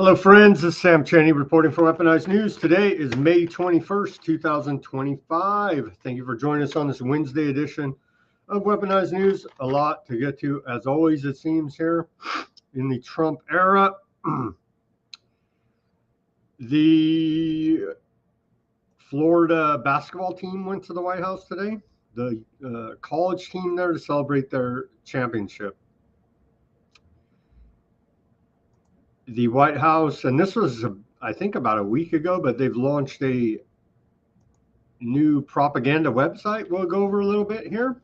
Hello, friends. This is Sam Cheney reporting for Weaponized News. Today is May 21st, 2025. Thank you for joining us on this Wednesday edition of Weaponized News. A lot to get to, as always, it seems, here in the Trump era. The Florida basketball team went to the White House today. The college team there to celebrate their championship. The White House, and this was, I think, about a week ago, but they've launched a new propaganda website we'll go over a little bit here.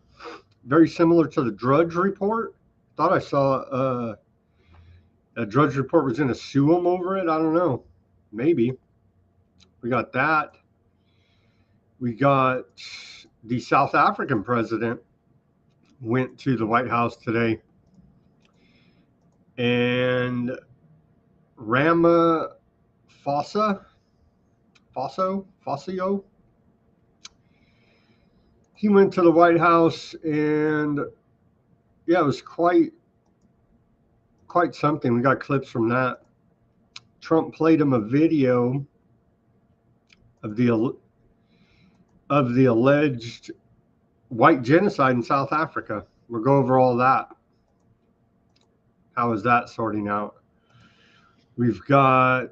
Very similar to the Drudge Report. Thought I saw a Drudge Report was going to sue them over it. I don't know. Maybe. We got that. We got the South African president went to the White House today. And Ramaphosa, he went to the White House, and yeah, it was quite something. We got clips from that. Trump played him a video of the alleged white genocide in South Africa. We'll go over all that. How is that sorting out? We've got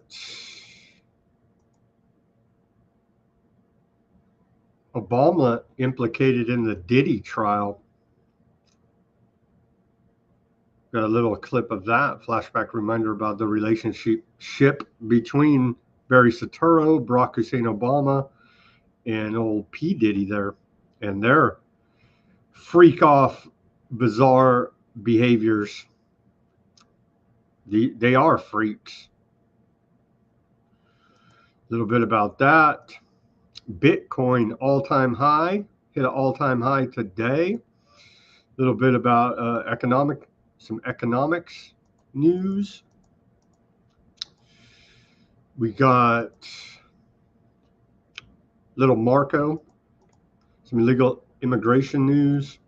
Obama implicated in the Diddy trial. Got a little clip of that, flashback reminder about the relationship between Barry Soetoro, Barack Hussein Obama, and old P. Diddy there, and their freak off, bizarre behaviors. They are freaks. A little bit about that. Bitcoin all-time high, hit an all-time high today. A little bit about some economics news. We got little Marco, some illegal immigration news.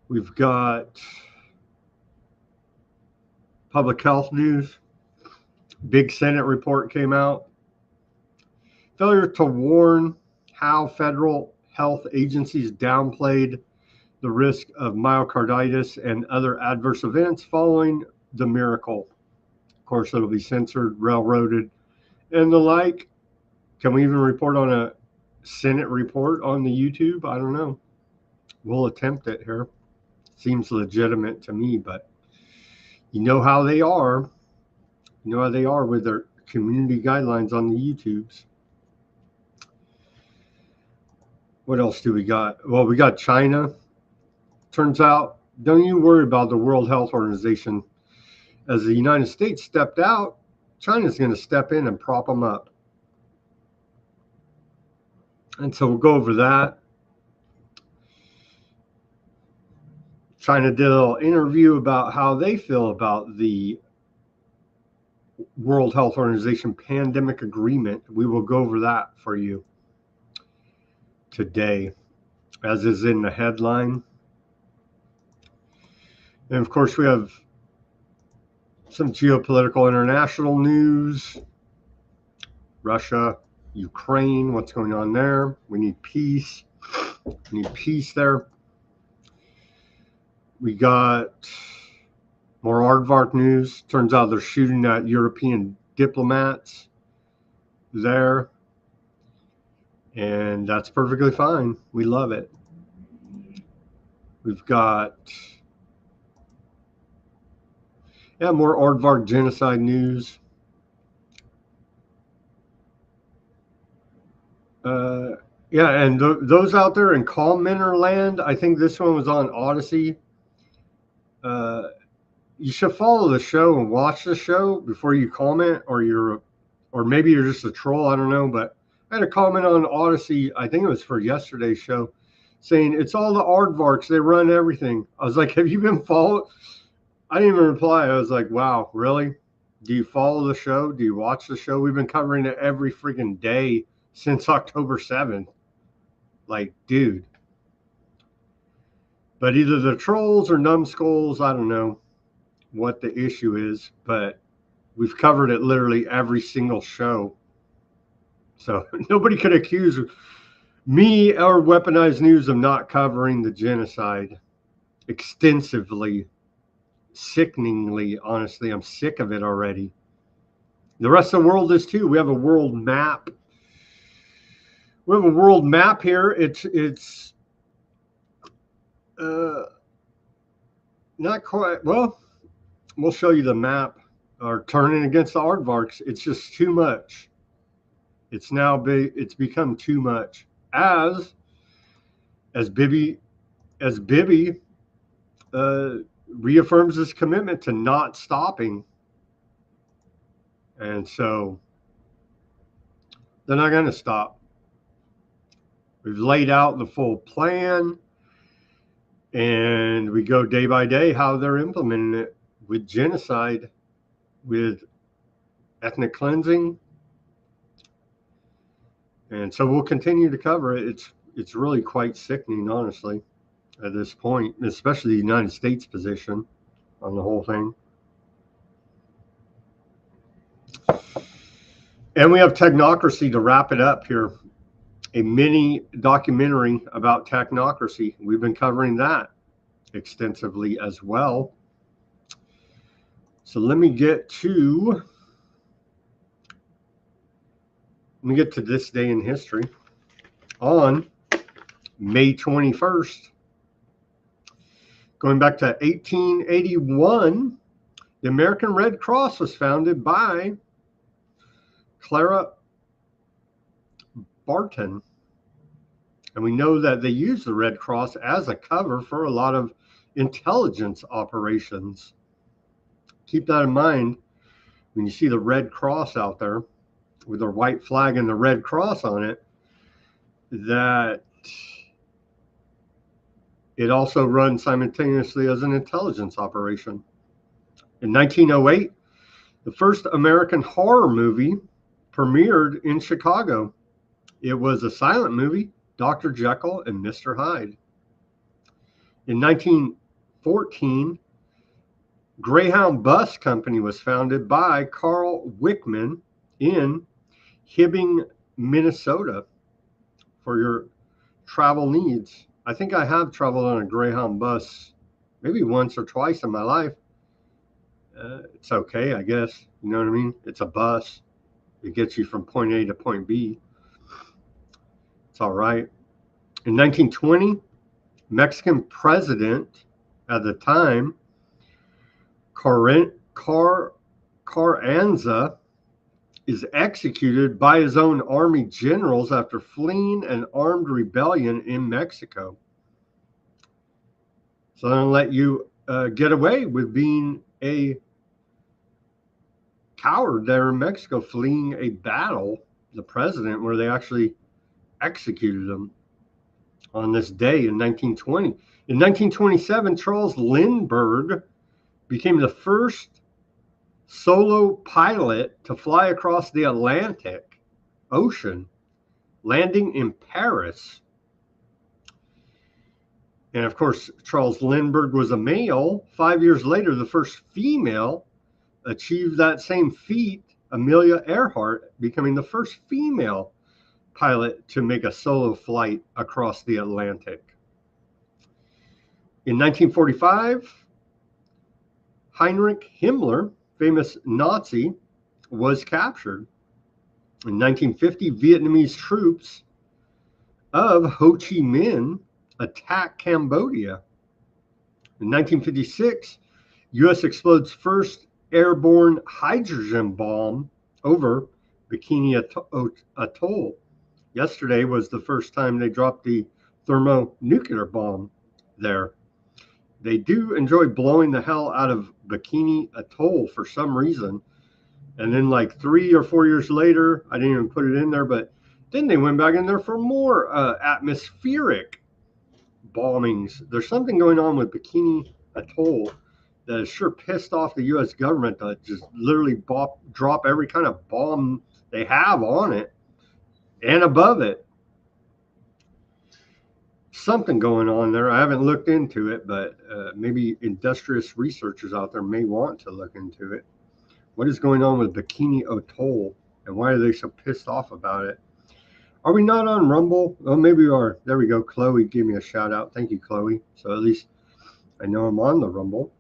We've got public health news. Big Senate report came out. Failure to warn how federal health agencies downplayed the risk of myocarditis and other adverse events following the miracle. Of course, it'll be censored, railroaded, and the like. Can we even report on a Senate report on the YouTube? I don't know. We'll attempt it here. Seems legitimate to me, but you know how they are. You know how they are with their community guidelines on the YouTubes. What else do we got? Well, we got China. Turns out, don't you worry about the World Health Organization. As the United States stepped out, China's going to step in and prop them up. And so we'll go over that. China did a little interview about how they feel about the World Health Organization pandemic agreement. We will go over that for you today, as is in the headline. And of course, we have some geopolitical international news. Russia, Ukraine, what's going on there? We need peace. We need peace there. We got more Aardvark news. Turns out they're shooting at European diplomats there. And that's perfectly fine. We love it. We've got more Aardvark genocide news. And those out there in commenter land, I think this one was on Odysee. You should follow the show and watch the show before you comment, or maybe you're just a troll. I don't know, but I had a comment on Odysee. I think it was for yesterday's show, saying it's all the Aardvarks. They run everything. I was like, have you been followed? I didn't even reply. I was like, wow, really? Do you follow the show? Do you watch the show? We've been covering it every freaking day since October 7th. Like, dude. But either the trolls or numbskulls, I don't know what the issue is, but We've covered it literally every single show. So nobody could accuse me or Weaponized News of not covering the genocide extensively, sickeningly. Honestly, I'm sick of it already. The rest of the world is too. We have a world map. We have a world map here. It's not quite, well, we'll show you the map. Or turning against the aardvarks. It's just too much. It's now it's become too much. As Bibi reaffirms his commitment to not stopping, and so they're not going to stop. We've laid out the full plan, and we go day by day how they're implementing it with genocide, with ethnic cleansing, and so we'll continue to cover it. It's really quite sickening, honestly, at this point, especially the United States position on the whole thing. And we have Technocracy to wrap it up here. A mini documentary about Technocracy. We've been covering that extensively as well. So let me get to this day in history. On May 21st, going back to 1881, the American Red Cross was founded by Clara Barton. And we know that they use the Red Cross as a cover for a lot of intelligence operations. Keep that in mind when you see the Red Cross out there with their white flag and the Red Cross on it, that it also runs simultaneously as an intelligence operation. In 1908, the first American horror movie premiered in Chicago. It was a silent movie, Dr. Jekyll and Mr. Hyde. In 1914, Greyhound Bus Company was founded by Carl Wickman in Hibbing, Minnesota, for your travel needs. I think I have traveled on a Greyhound bus maybe once or twice in my life. It's okay, I guess. You know what I mean? It's a bus. It gets you from point A to point B. It's all right. In 1920, Mexican president at the time, Carranza, is executed by his own army generals after fleeing an armed rebellion in Mexico. So they don't let you get away with being a coward there in Mexico, fleeing a battle, the president, where they actually executed him on this day in 1920. In 1927, Charles Lindbergh became the first solo pilot to fly across the Atlantic Ocean, landing in Paris. And of course, Charles Lindbergh was a male. 5 years later, the first female achieved that same feat, Amelia Earhart, becoming the first female pilot to make a solo flight across the Atlantic. In 1945, Heinrich Himmler, famous Nazi, was captured. In 1950, Vietnamese troops of Ho Chi Minh attacked Cambodia. In 1956, U.S. explodes first airborne hydrogen bomb over Bikini Atoll. Yesterday was the first time they dropped the thermonuclear bomb there. They do enjoy blowing the hell out of Bikini Atoll for some reason. And then like 3 or 4 years later, I didn't even put it in there, but then they went back in there for more atmospheric bombings. There's something going on with Bikini Atoll that is sure pissed off the U.S. government to just literally drop every kind of bomb they have on it and above it. Something going on there. I haven't looked into it, but maybe industrious researchers out there may want to look into it. What is going on with Bikini Atoll, and why are they so pissed off about it? Are we not on Rumble? Oh, maybe we are. There we go. Chloe gave me a shout out. Thank you, Chloe. So at least I know I'm on the Rumble.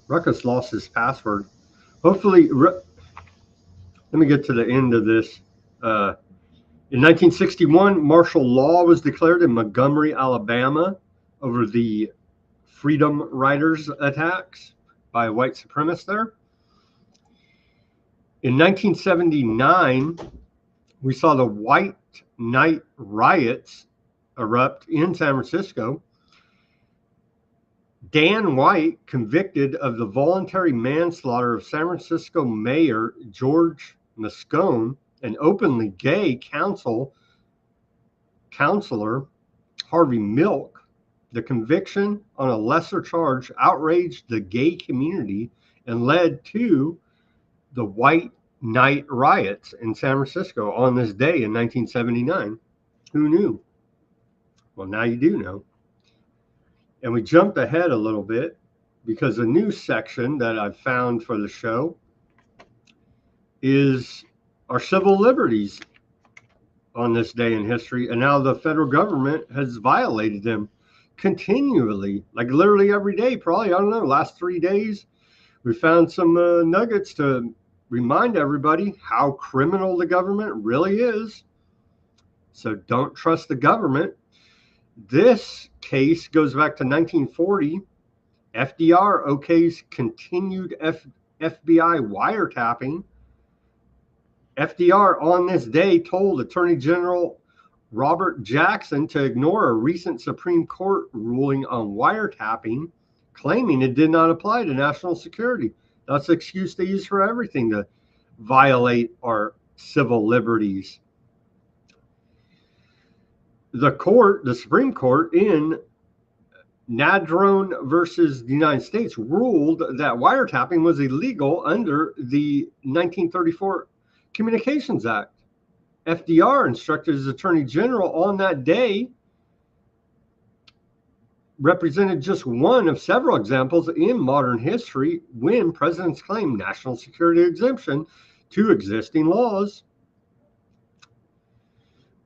Ruckus lost his password. Hopefully, let me get to the end of this. In 1961, martial law was declared in Montgomery, Alabama, over the Freedom Riders attacks by white supremacists there. In 1979, we saw the White Night riots erupt in San Francisco. Dan White, convicted of the voluntary manslaughter of San Francisco Mayor George Moscone, an openly gay counselor Harvey Milk. The conviction on a lesser charge outraged the gay community and led to the White Night riots in San Francisco on this day in 1979. Who knew? Well, now you do know. And we jumped ahead a little bit because the news section that I've found for the show is our civil liberties on this day in history. And now the federal government has violated them continually, like literally every day, probably, I don't know, last 3 days. We found some nuggets to remind everybody how criminal the government really is. So don't trust the government. This case goes back to 1940. FDR okays continued FBI wiretapping. FDR on this day told Attorney General Robert Jackson to ignore a recent Supreme Court ruling on wiretapping, claiming it did not apply to national security. That's the excuse they use for everything, to violate our civil liberties. The Supreme Court in Nadrone versus the United States ruled that wiretapping was illegal under the 1934 Communications Act. FDR instructed his Attorney General on that day, represented just one of several examples in modern history when presidents claim national security exemption to existing laws.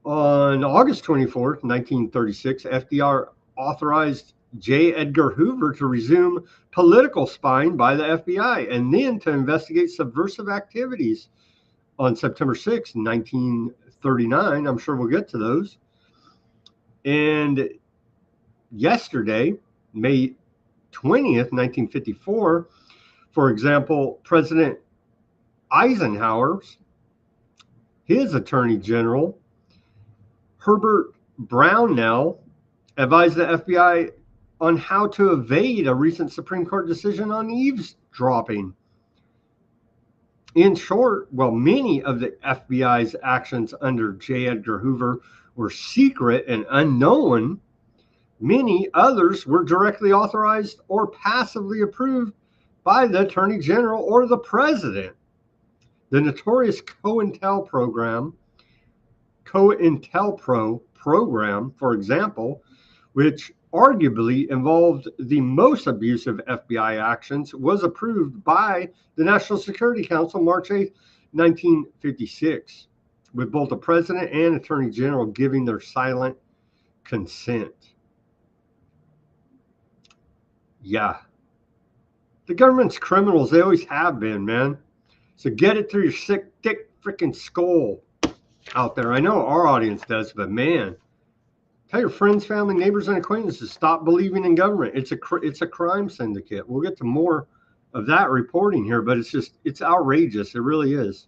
On August 24th, 1936, FDR authorized J. Edgar Hoover to resume political spying by the FBI and then to investigate subversive activities. On September 6, 1939, I'm sure we'll get to those. And yesterday, May 20th, 1954, for example, President Eisenhower's, his Attorney General, Herbert Brownell, advised the FBI on how to evade a recent Supreme Court decision on eavesdropping. In short, while many of the FBI's actions under J. Edgar Hoover were secret and unknown, many others were directly authorized or passively approved by the Attorney General or the President. The notorious COINTELPRO program, for example, which arguably involved the most abusive FBI actions, was approved by the National Security Council March 8, 1956, with both the President and Attorney General giving their silent consent. Yeah. The government's criminals, they always have been, man. So get it through your sick, thick, freaking skull out there. I know our audience does, but man, tell your friends, family, neighbors, and acquaintances, stop believing in government. It's a crime syndicate. We'll get to more of that reporting here, but it's outrageous. It really is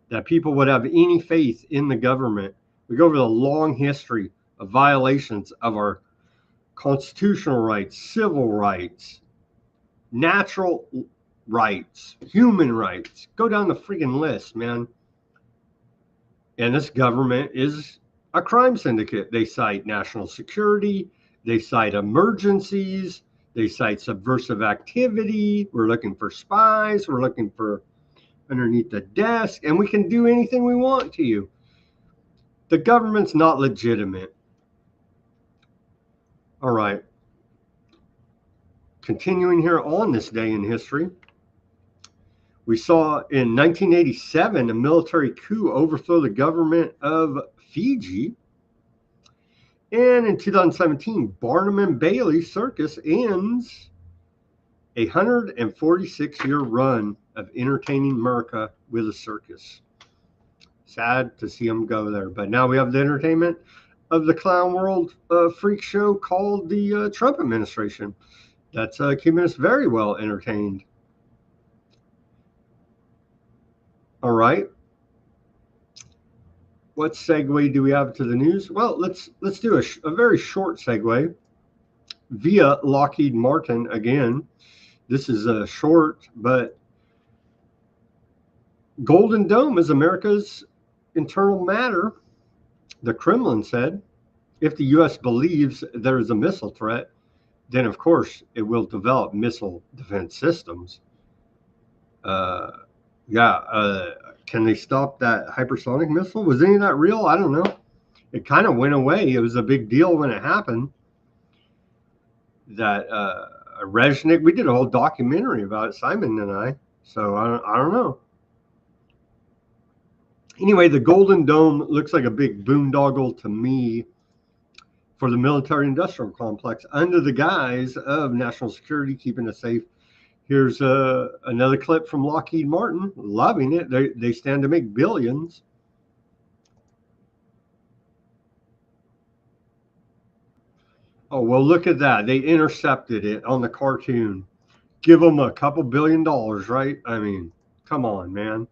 that people would have any faith in the government. We go over the long history of violations of our constitutional rights, civil rights, natural rights, human rights. Go down the freaking list, man. And this government is a crime syndicate. They cite national security, they cite emergencies, they cite subversive activity. We're looking for spies, we're looking for underneath the desk, and we can do anything we want to you. The government's not legitimate. All right. Continuing here on this day in history, we saw in 1987 a military coup overthrow the government of Fiji. And in 2017, Barnum and Bailey Circus ends a 146-year run of entertaining America with a circus. Sad to see them go there. But now we have the entertainment of the clown world freak show called the Trump administration. That's keeping us very well entertained. All right. What segue do we have to the news? Well, let's do a very short segue via Lockheed Martin again. This is a short, but Golden Dome is America's internal matter, the Kremlin said. If the U.S. believes there is a missile threat, then of course it will develop missile defense systems. Can they stop that hypersonic missile? Was any of that real? I don't know. It kind of went away. It was a big deal when it happened. That Reznik, we did a whole documentary about it, Simon and I. So I don't know. Anyway, the Golden Dome looks like a big boondoggle to me for the military-industrial complex under the guise of national security, keeping us safe. Here's another clip from Lockheed Martin, loving it. They stand to make billions. Oh, well, look at that. They intercepted it on the cartoon. Give them a couple $1 billion, right? I mean, come on, man.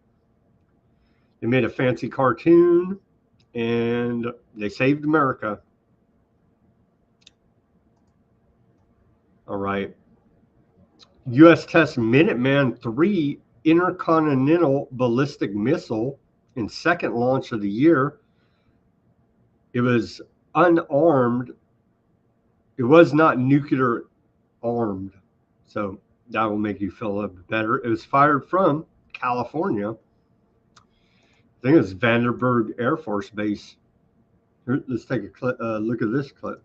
They made a fancy cartoon, and they saved America. All right. U.S. tests Minuteman III intercontinental ballistic missile in second launch of the year. It was unarmed. It was not nuclear armed. So that will make you feel a little bit better. It was fired from California. I think it's Vandenberg Air Force Base. Let's take a look at this clip.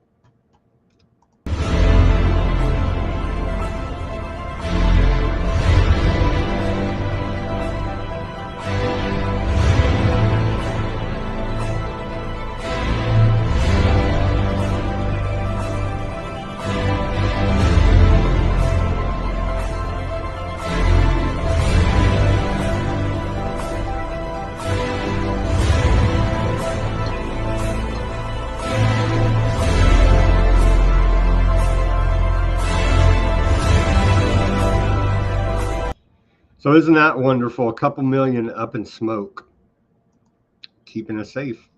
So isn't that wonderful? A couple million up in smoke, keeping us safe.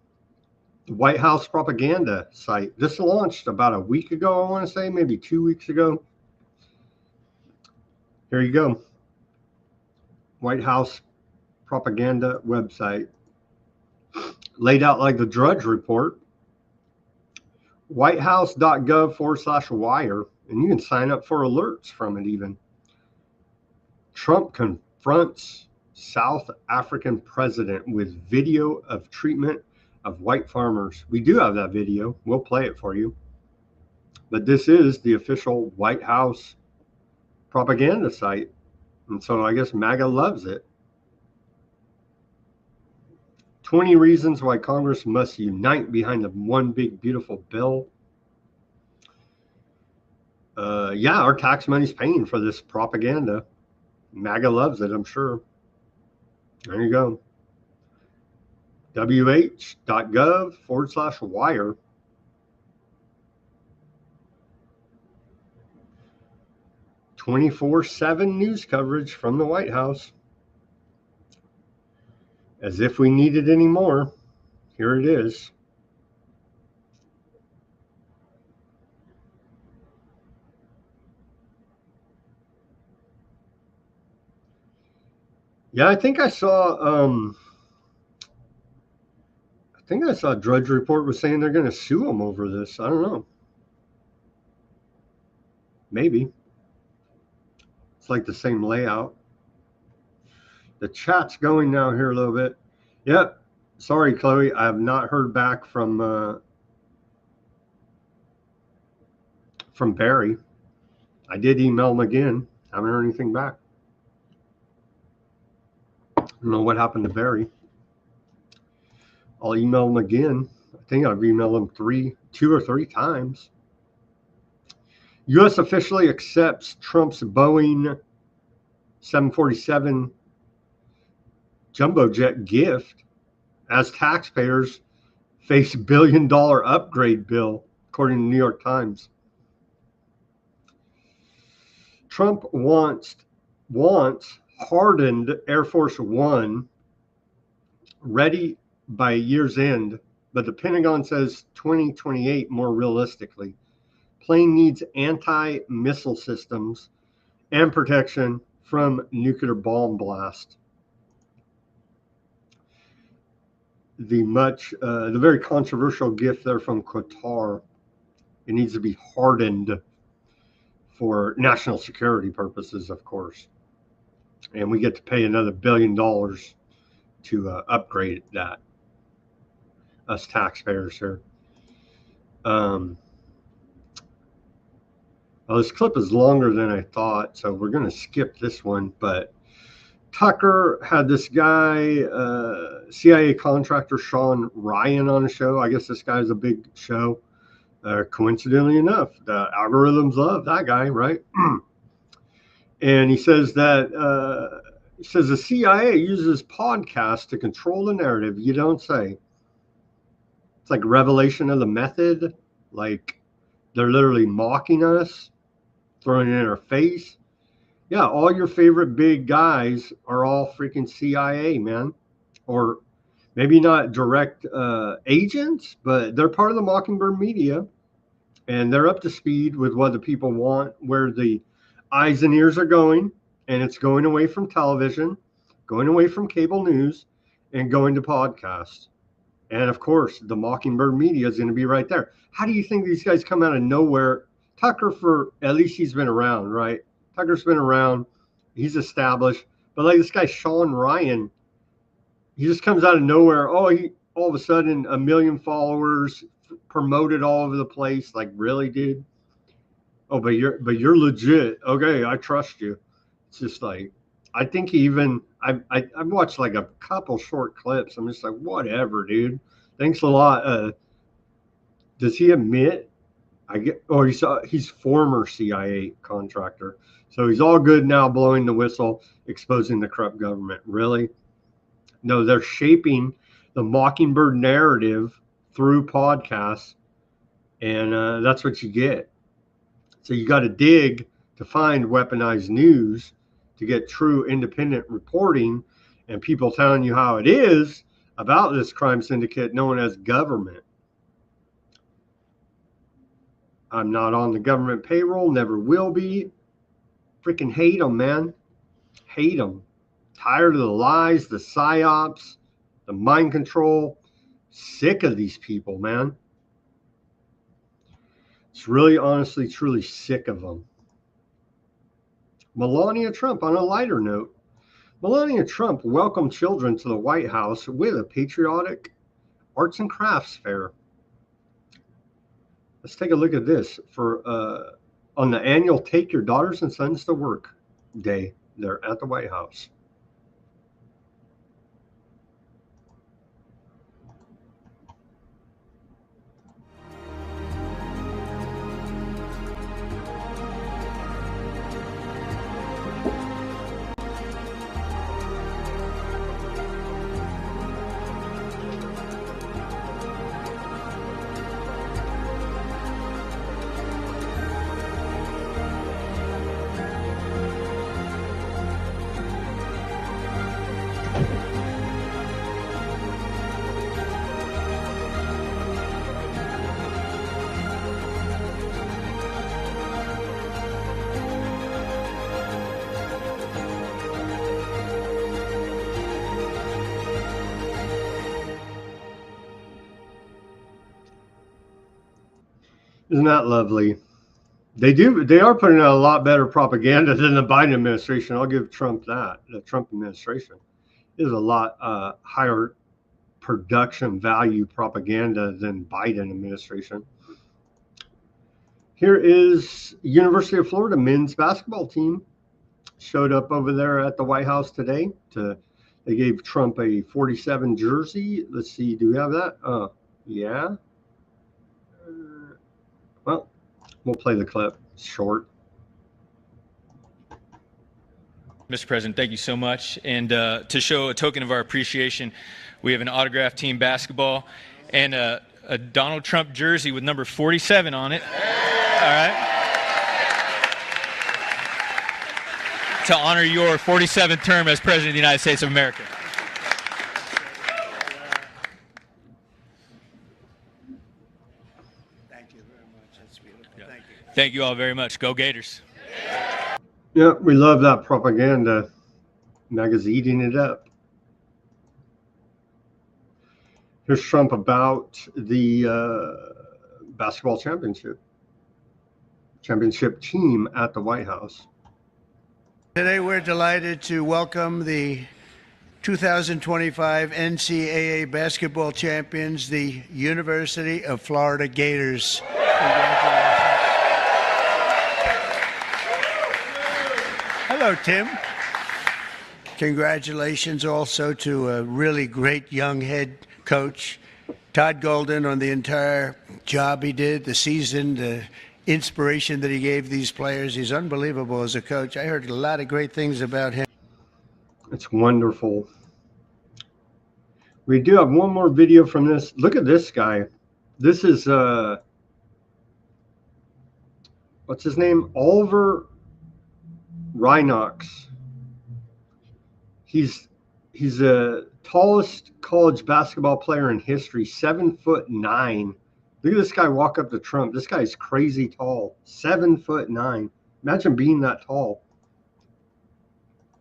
The White House propaganda site. This launched about a week ago, I want to say, maybe 2 weeks ago. Here you go. White House propaganda website. Laid out like the Drudge Report. whitehouse.gov/wire. And you can sign up for alerts from it even. Trump confronts South African president with video of treatment of white farmers. We do have that video. We'll play it for you. But this is the official White House propaganda site. And so I guess MAGA loves it. 20 reasons why Congress must unite behind the one big beautiful bill. Our tax money's paying for this propaganda. MAGA loves it, I'm sure. There you go. wh.gov/wire. "24/7 news coverage from the White House. As if we needed any more. Here it is. Yeah, I think I saw Drudge Report was saying they're going to sue them over this. I don't know. Maybe. It's like the same layout. The chat's going now here a little bit. Yep. Sorry, Chloe. I have not heard back from Barry. I did email him again. Haven't heard anything back. I don't know what happened to Barry. I'll email him again. I think I've emailed him 2 or 3 times. U.S. officially accepts Trump's Boeing 747 jumbo jet gift as taxpayers face $1 billion upgrade bill, according to the New York Times. Trump wants hardened Air Force One ready by year's end, but the Pentagon says 2028 more realistically. Plane needs anti-missile systems and protection from nuclear bomb blast. The very controversial gift there from Qatar. It needs to be hardened for national security purposes, of course. And we get to pay another $1 billion to upgrade that, us taxpayers here. Well, this clip is longer than I thought, so we're going to skip this one. But Tucker had this guy, CIA contractor Sean Ryan, on a show. I guess this guy's a big show. Coincidentally enough, the algorithms love that guy, right? And he says that the CIA uses podcasts to control the narrative. You don't say. It's like revelation of the method. Like they're literally mocking us, throwing it in our face. Yeah, all your favorite big guys are all freaking CIA, man. Or maybe not direct agents, but they're part of the Mockingbird media. And they're up to speed with what the people want, where the eyes and ears are going. And it's going away from television, going away from cable news, and going to podcasts. And of course, the Mockingbird media is going to be right there. How do you think these guys come out of nowhere? Tucker, for at least he's been around, right? Tucker's been around. He's established. But like this guy, Sean Ryan, he just comes out of nowhere. Oh, he all of a sudden 1 million followers, promoted all over the place. Like, really, dude? Oh, but you're legit. Okay, I trust you. It's just like, I think he even, I've watched like a couple short clips. I'm just like, whatever, dude. Thanks a lot. Does he admit? He's former CIA contractor. So he's all good now, blowing the whistle, exposing the corrupt government. Really? No, they're shaping the Mockingbird narrative through podcasts, and that's what you get. So you got to dig to find weaponized news to get true independent reporting and people telling you how it is about this crime syndicate known as government. I'm not on the government payroll, never will be. Freaking hate them, man. Hate them. Tired of the lies, the psyops, the mind control. Sick of these people, man. It's really, honestly, truly sick of them. Melania Trump, on a lighter note. Melania Trump welcomed children to the White House with a patriotic arts and crafts fair. Let's take a look at this for on the annual Take Your Daughters and Sons to Work Day there at the White House. Isn't that lovely? They are putting out a lot better propaganda than the Biden administration. I'll give Trump that. The Trump administration is a lot higher production value propaganda than Biden administration. Here is University of Florida men's basketball team. Showed up over there at the White House today. They gave Trump a 47 jersey. Let's see, do we have that? Yeah. Well, we'll play the clip. It's short. Mr. President, thank you so much. And to show a token of our appreciation, we have an autographed team basketball and a Donald Trump jersey with number 47 on it. All right. To honor your 47th term as President of the United States of America. Thank you very much. That's beautiful. Yeah. Thank you. Thank you all very much. Go Gators. Yeah, we love that propaganda. MAGA's eating it up. Here's Trump about the basketball championship team at the White House. Today we're delighted to welcome the 2025 NCAA basketball champions, the University of Florida Gators. Congratulations. Hello, Tim. Congratulations also to a really great young head coach, Todd Golden, on the entire job he did, the season, the inspiration that he gave these players. He's unbelievable as a coach. I heard a lot of great things about him. It's wonderful. We do have one more video from this. Look at this guy. This is what's his name? Oliver Rhinox. He's the tallest college basketball player in history, 7'9". Look at this guy walk up to Trump. This guy's crazy tall, 7'9". Imagine being that tall.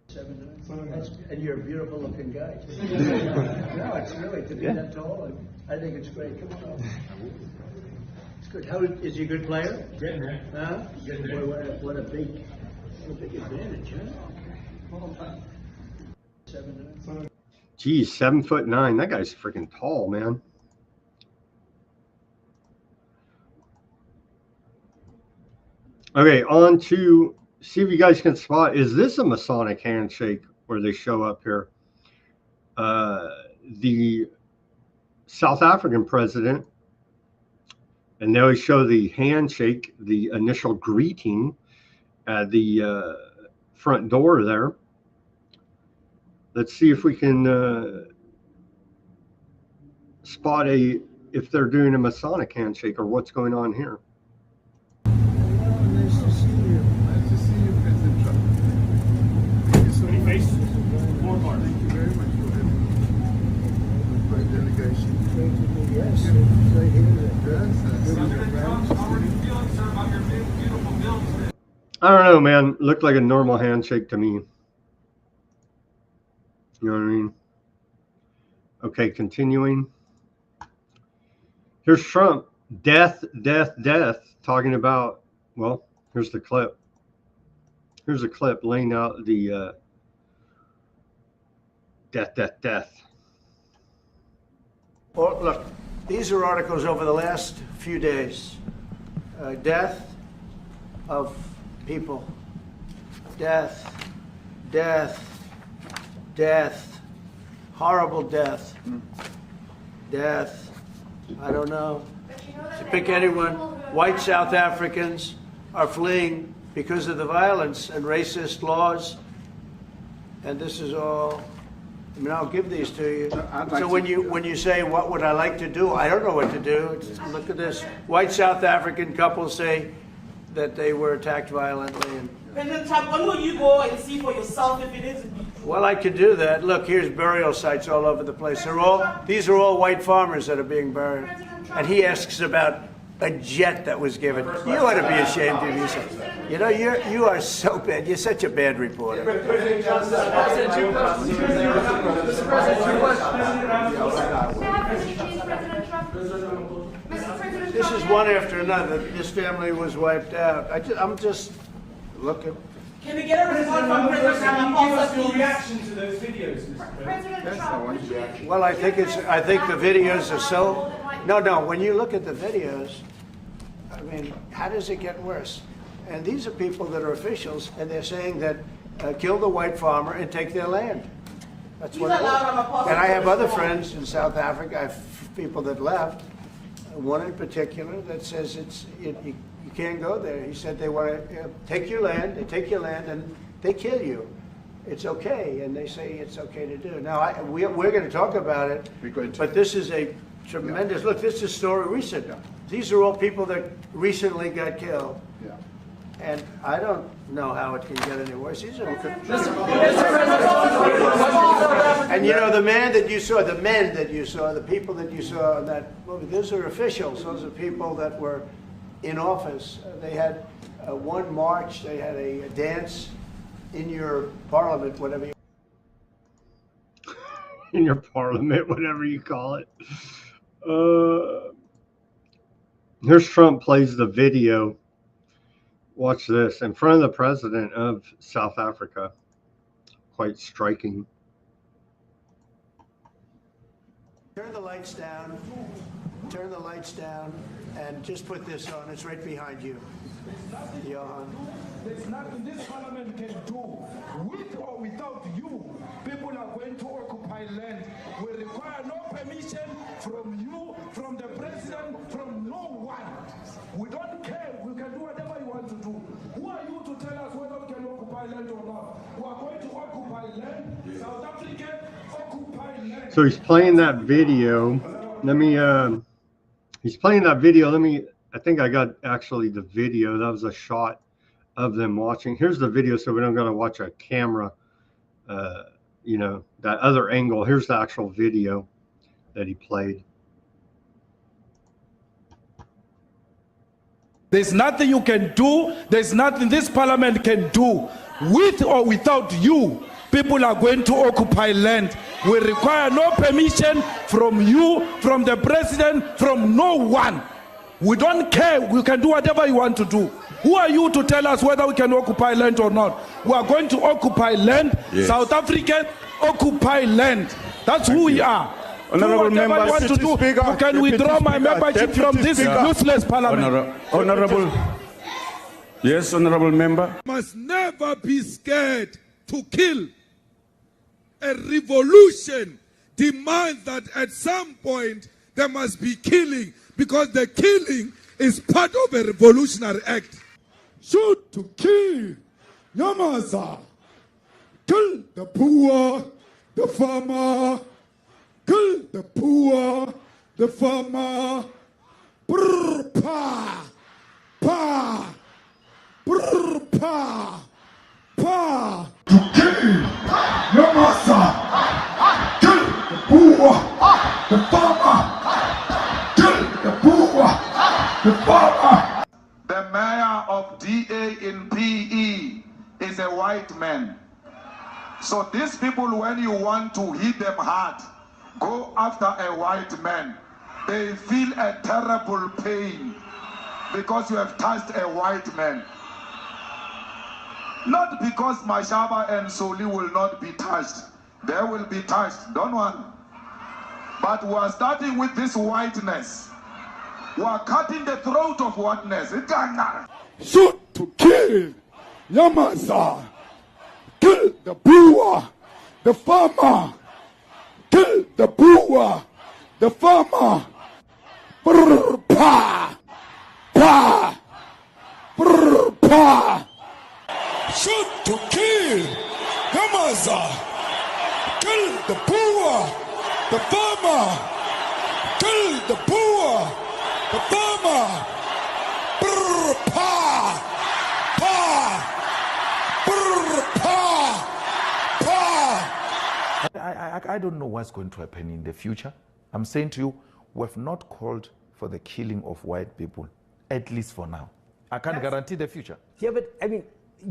7'9". And you're a beautiful looking guy. No, it's really to be that tall. I think it's great. Come on. It's good. How is he a good player? Getting there. Huh? Getting there. Boy, what a big advantage, huh? 7'9". Geez, 7'9". That guy's freaking tall, man. Okay, on to see if you guys can spot. Is this a Masonic handshake where they show up here? The South African president, and they always show the handshake, the initial greeting at the front door there. Let's see if we can spot if they're doing a Masonic handshake or what's going on here. Nice to see you. Nice to see you, President Trump. Thank you so much. Face more bars. Thank you very much for having my delegation. Great to be, yes. Right here. President Trump, how are you feeling, sir, about your big, beautiful bill today? I don't know, man. It looked like a normal handshake to me. You know what I mean? Okay, continuing. Here's Trump. Death, death, death. Talking about, well, here's the clip. Here's a clip laying out the death, death, death. Well, look, these are articles over the last few days. Death of people. Death, death, death, horrible death. Death, I don't know. To pick anyone, white South Africans are fleeing because of the violence and racist laws. And this is all, I mean, I'll give these to you. So when you say, what would I like to do? I don't know what to do. Look at this. White South African couples say that they were attacked violently. And, President Trump, when will you go and see for yourself if it is? well, I could do that. Look, here's burial sites all over the place. These are all white farmers that are being buried. And he asks about a jet that was given. You ought to be ashamed of yourself. You know, you are so bad. You're such a bad reporter. President Trump, This is one after another. This family was wiped out. I'm just looking. can we get a response from President Trump? What's your reaction to those videos, Mr. President? Well, I think the videos are so. No. When you look at the videos, I mean, how does it get worse? And these are people that are officials, and they're saying that kill the white farmer and take their land. That's what it is. And I have other friends in South Africa. I have people that left. One in particular that says you can't go there. He said they want to take your land, they take your land, and they kill you. It's okay, and they say it's okay to do. Now, we're going to talk about it, but this is a tremendous, look, this is a story recent. These are all people that recently got killed. Yeah. And I don't know how it can get any worse. These are and you know, the men that you saw, the people that you saw in that movie, those are officials. Those are people that were in office. They had one march, they had a dance in your parliament, whatever you In your parliament, whatever you call it. Here's Trump plays the video. Watch this. In front of the president of South Africa. Quite striking. turn the lights down, and just put this on. It's right behind you. Johan. There's nothing this parliament can do. With or without you, people are going to occupy land. We require no permission from you, from the president, from no one. We don't care. We can do whatever you want to do. Who are you to tell us whether we can occupy land or not? We are going to occupy land. South Africa, occupy land. So he's playing that video. He's playing that video. I think I got actually the video. That was a shot of them watching. Here's the video, so we don't got to watch a camera, that other angle. Here's the actual video that he played. There's nothing you can do. There's nothing this parliament can do. With or without you, people are going to occupy land. We require no permission from you, from the president, from no one. We don't care. We can do whatever you want to do. Who are you to tell us whether we can occupy land or not? We are going to occupy land. Yes. South Africa, occupy land. That's who we are. Honorable member, want to do. Speaker, you can withdraw my membership from this useless parliament. Honorable. Yes, honorable member. Must never be scared to kill. A revolution demands that at some point there must be killing, because the killing is part of a revolutionary act. Shoot to kill. Nyamaza. Kill the poor, the farmer. Kill the poor, the farmer. Brr, pa, pa, brr, pa, pa. To kill. Nyamaza. Kill the poor, the farmer. Kill the poor, the farmer. The mayor of DA in PE is a white man. So these people, when you want to hit them hard, go after a white man. They feel a terrible pain because you have touched a white man. Not because Mashaba and Soli will not be touched. They will be touched, don't worry. But we are starting with this whiteness. We are cutting the throat of whiteness. Shoot to kill. Nyamaza. Kill the poor, the farmer. Kill the poor, the farmer. Brr, pa, pa, brr, pa. Shoot to kill. Nyamaza. Kill the poor, the farmer. Kill the poor, the farmer. Brr, pa, pa, brr, pa, pa. I don't know what's going to happen in the future. I'm saying to you, we have not called for the killing of white people, at least for now. I can't guarantee the future. Yeah, but I mean,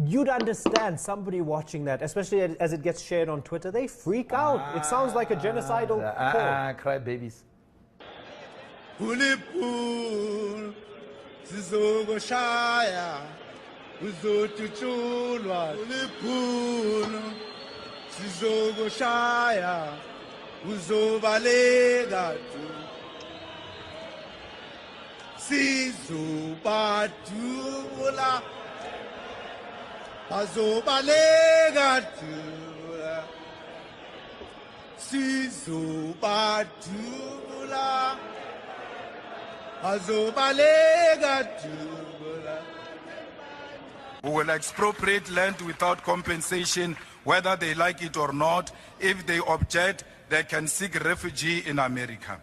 you'd understand somebody watching that, especially as it gets shared on Twitter, they freak out. It sounds like a genocidal call. Cry babies. Ulipul, sizogoshaya, uzotuchulwa. Ulipul, sizogoshaya, uzobalega tu. Sizubadula bazobaleka dula Sizubadula bazobaleka dula. We will expropriate land without compensation, whether they like it or not. If they object, they can seek refuge in America.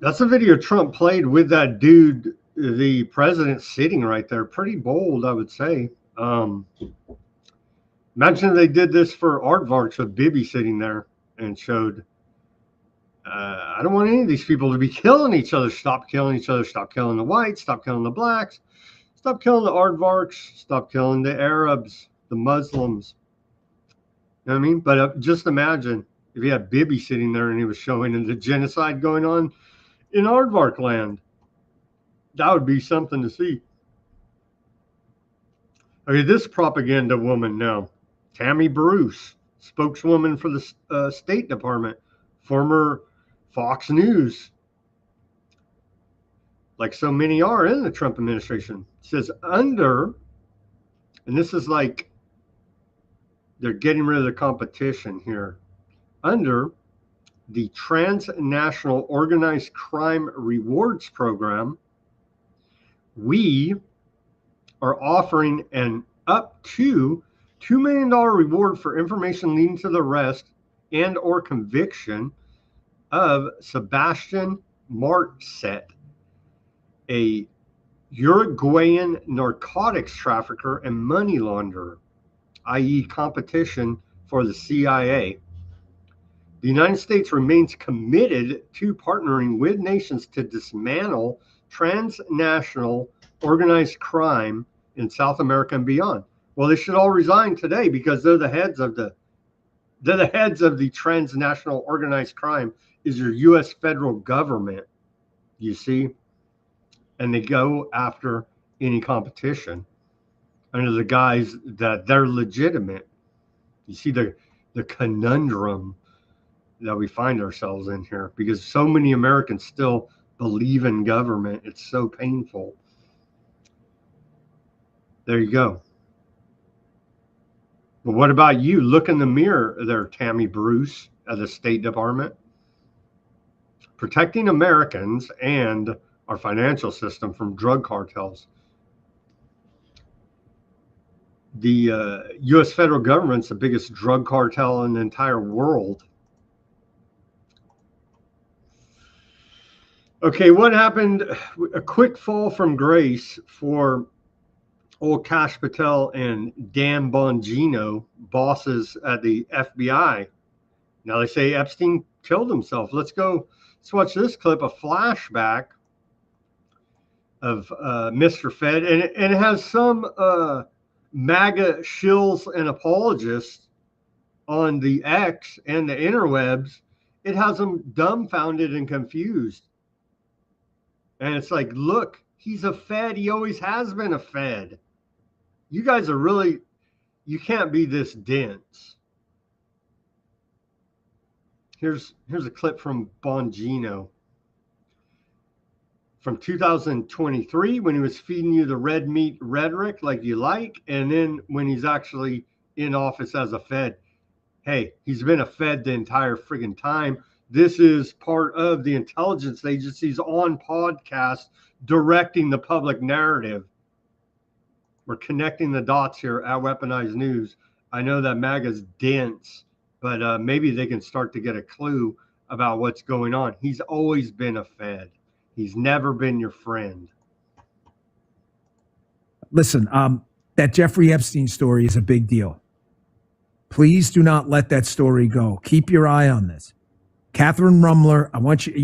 That's a video Trump played with that dude, the president, sitting right there. Pretty bold, I would say. Imagine if they did this for Aardvarks with Bibi sitting there and showed, I don't want any of these people to be killing each other. Stop killing each other. Stop killing the whites. Stop killing the blacks. Stop killing the Aardvarks. Stop killing the Arabs, the Muslims. You know what I mean? But just imagine if you had Bibi sitting there and he was showing the genocide going on in Aardvark land. That would be something to see. Okay, this propaganda woman now, Tammy Bruce, spokeswoman for the State Department, former Fox News, like so many are in the Trump administration, says under, and this is like they're getting rid of the competition here, under the Transnational Organized Crime Rewards Program, we are offering an up to $2 million reward for information leading to the arrest and or conviction of Sebastian Martset, a Uruguayan narcotics trafficker and money launderer, i.e. competition for the CIA. The United States remains committed to partnering with nations to dismantle transnational organized crime in South America and beyond. Well, they should all resign today because they're the heads of the transnational organized crime is your U.S. federal government, you see, and they go after any competition under the guise that they're legitimate. You see the conundrum that we find ourselves in here because so many Americans still believe in government. It's so painful. There you go. But what about you? Look in the mirror there, Tammy Bruce at the State Department. Protecting Americans and our financial system from drug cartels. The U.S. federal government's the biggest drug cartel in the entire world. Okay, what happened? A quick fall from grace for old Kash Patel and Dan Bongino, bosses at the FBI. Now they say Epstein killed himself. Let's watch this clip, a flashback of Mr. Fed, and it has some MAGA shills and apologists on the X and the interwebs. It has them dumbfounded and confused. And it's like, look, he's a Fed. He always has been a Fed. You guys are really, you can't be this dense. Here's a clip from Bongino. from 2023 when he was feeding you the red meat rhetoric like you like, and then when he's actually in office as a Fed. Hey, he's been a Fed the entire friggin' time. This is part of the intelligence agencies on podcast directing the public narrative. We're connecting the dots here at Weaponized News. I know that MAGA's dense, but maybe they can start to get a clue about what's going on. He's always been a Fed. He's never been your friend. Listen, that Jeffrey Epstein story is a big deal. Please do not let that story go. Keep your eye on this. Catherine Rumler,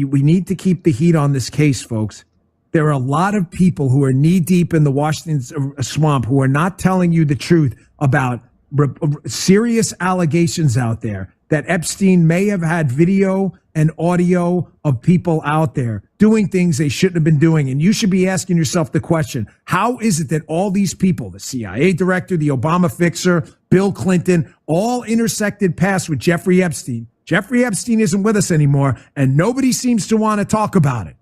we need to keep the heat on this case, folks. There are a lot of people who are knee deep in the Washington swamp who are not telling you the truth about serious allegations out there that Epstein may have had video and audio of people out there doing things they shouldn't have been doing. And you should be asking yourself the question, how is it that all these people, the CIA director, the Obama fixer, Bill Clinton, all intersected paths with Jeffrey Epstein? Jeffrey Epstein isn't with us anymore, and nobody seems to want to talk about it.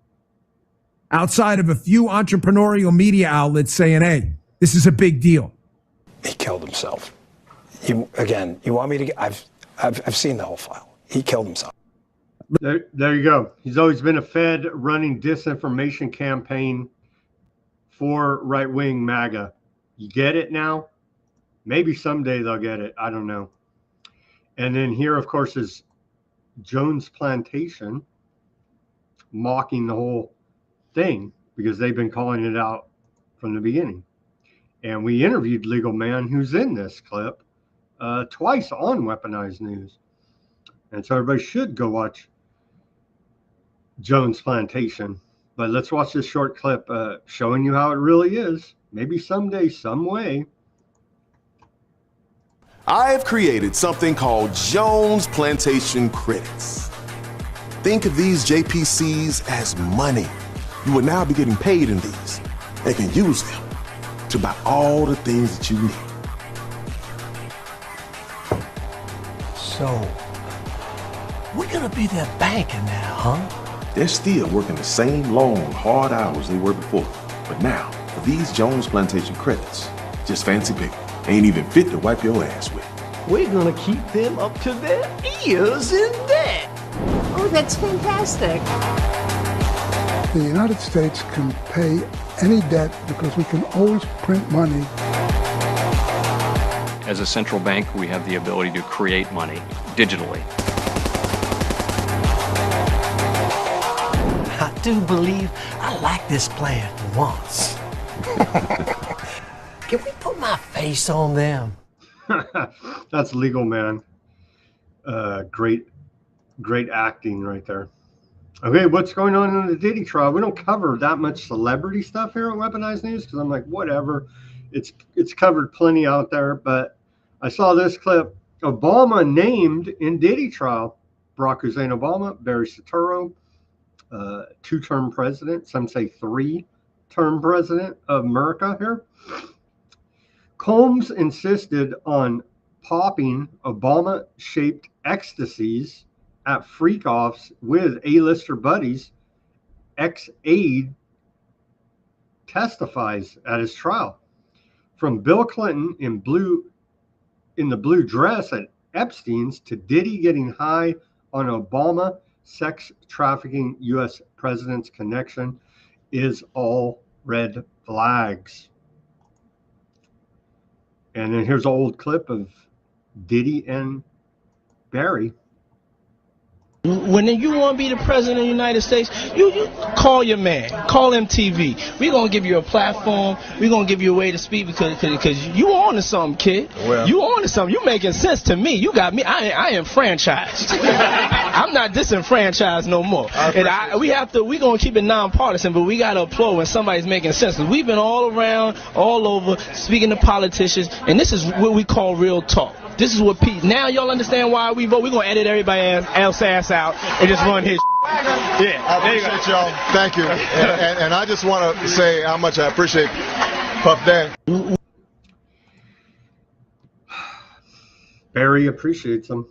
Outside of a few entrepreneurial media outlets saying, hey, this is a big deal. He killed himself. You want me to I've seen the whole file. He killed himself. There you go. He's always been a Fed running disinformation campaign for right-wing MAGA. You get it now? Maybe someday they'll get it. I don't know. And then here, of course, is Jones Plantation mocking the whole thing because they've been calling it out from the beginning. And we interviewed Legal Man, who's in this clip, twice on Weaponized News. And so everybody should go watch Jones Plantation. But let's watch this short clip showing you how it really is. Maybe someday, some way. I've created something called Jones Plantation Credits. Think of these JPCs as money. You will now be getting paid in these and can use them to buy all the things that you need. So, we're gonna be there banking now, huh? They're still working the same long, hard hours they were before. But now, for these Jones Plantation Credits, just fancy paper. Ain't even fit to wipe your ass with. We're gonna keep them up to their ears in debt. Oh, that's fantastic. The United States can pay any debt because we can always print money. As a central bank, we have the ability to create money digitally. I do believe I like this plan once. Can we put my face on them? That's Legal Man. Great acting right there. Okay, what's going on in the Diddy trial? We don't cover that much celebrity stuff here at Weaponized News because I'm like, whatever. It's covered plenty out there. But I saw this clip. Obama named in Diddy trial. Barack Hussein Obama, Barry Soetoro, two-term president. Some say three-term president of America here. Combs insisted on popping Obama-shaped ecstasies at freak-offs with A-lister buddies. Ex-aide testifies at his trial. From Bill Clinton in the blue dress at Epstein's to Diddy getting high on Obama sex trafficking U.S. president's connection is all red flags. And then here's an old clip of Diddy and Barry. When you want to be the president of the United States, you call your man, call MTV. We're going to give you a platform. We're going to give you a way to speak because you on to something, kid. Well, you on to something. You making sense to me. You got me. I am franchised. I'm not disenfranchised no more. And we're going to keep it nonpartisan, but we got to applaud when somebody's making sense. We've been all around, all over, speaking to politicians, and this is what we call real talk. This is what Pete. Now y'all understand why we vote. We're going to edit everybody else ass out and just run his. Yeah, I appreciate y'all. Thank you. And I just want to say how much I appreciate Puff Daddy. Barry appreciates him.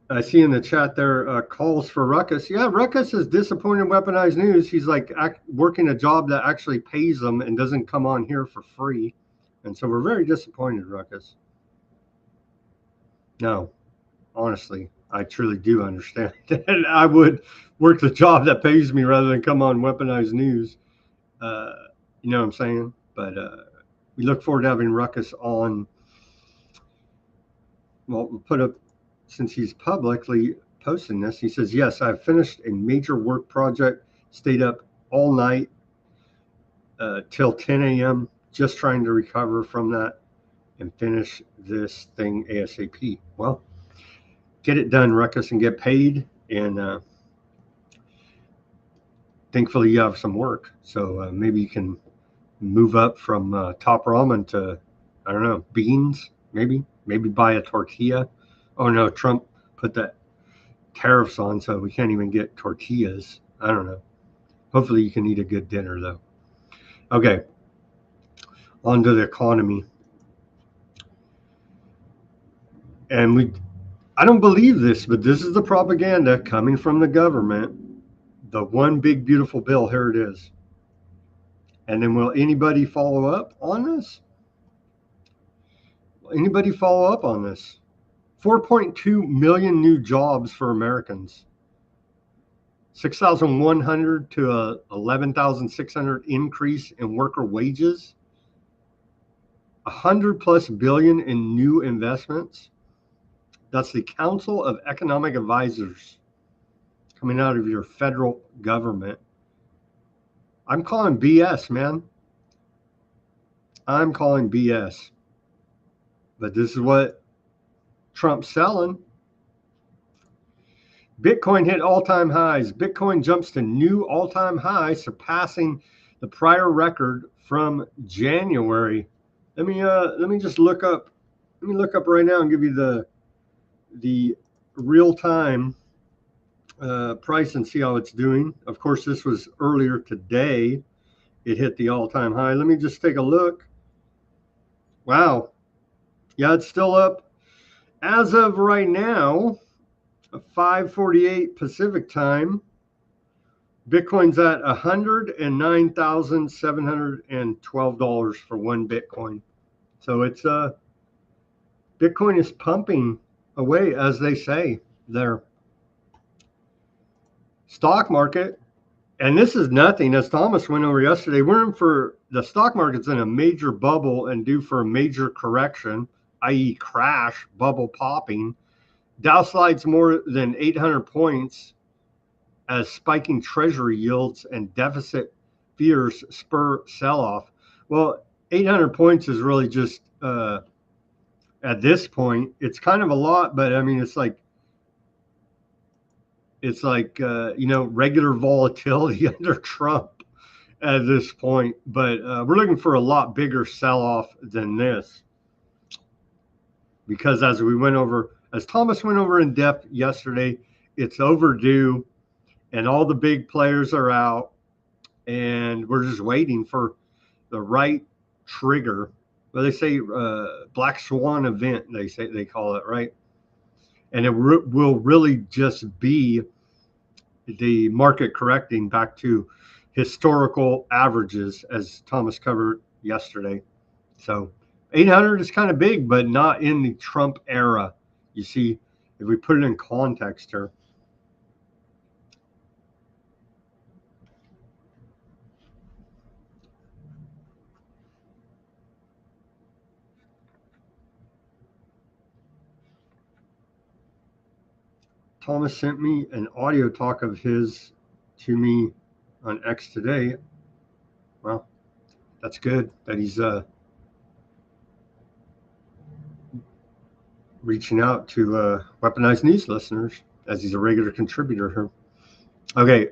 I see in the chat there calls for Ruckus. Yeah, Ruckus is disappointed in Weaponized News. He's like working a job that actually pays him and doesn't come on here for free. And so we're very disappointed, Ruckus. No, honestly, I truly do understand. And I would work the job that pays me rather than come on Weaponized News. You know what I'm saying? But we look forward to having Ruckus on. Well, we'll put up, since he's publicly posting this, he says, yes, I've finished a major work project, stayed up all night till 10 a.m. just trying to recover from that and finish this thing ASAP. Well, get it done, Ruckus, and get paid. And thankfully you have some work. So maybe you can move up from top ramen to, I don't know, beans, maybe buy a tortilla. Oh no, Trump put that tariffs on, so we can't even get tortillas. I don't know. Hopefully you can eat a good dinner though. Okay, on to the economy. And I don't believe this, but this is the propaganda coming from the government. The one big beautiful bill, here it is. And then will anybody follow up on this? Will anybody follow up on this? 4.2 million new jobs for Americans. 6,100 to 11,600 increase in worker wages. 100+ billion in new investments. That's the Council of Economic Advisors coming out of your federal government. I'm calling BS, man. I'm calling BS. But this is what Trump's selling. Bitcoin hit all-time highs. Bitcoin jumps to new all-time highs, surpassing the prior record from January. Let me just look up. Let me look up right now and give you the real-time price and see how it's doing. Of course, this was earlier today. It hit the all-time high. Let me just take a look. Wow. Yeah, it's still up. As of right now, 5:48 Pacific time, Bitcoin's at $109,712 for one Bitcoin. So it's Bitcoin is pumping away, as they say there. Stock market, and this is nothing, as Thomas went over yesterday, we're in for, the stock market's in a major bubble and due for a major correction, i.e. crash, bubble popping. Dow slides more than 800 points as spiking treasury yields and deficit fears spur sell-off. Well, 800 points is really just, at this point, it's kind of a lot, but I mean, it's like, regular volatility under Trump at this point. But we're looking for a lot bigger sell-off than this. Because as Thomas went over in depth yesterday, it's overdue and all the big players are out and we're just waiting for the right trigger. Well, they say black swan event, they call it, right? And it will really just be the market correcting back to historical averages, as Thomas covered yesterday. So 800 is kind of big, but not in the Trump era. You see, if we put it in context here. Thomas sent me an audio talk of his to me on X today. Well, that's good that he's reaching out to Weaponized News listeners, as he's a regular contributor here. Okay,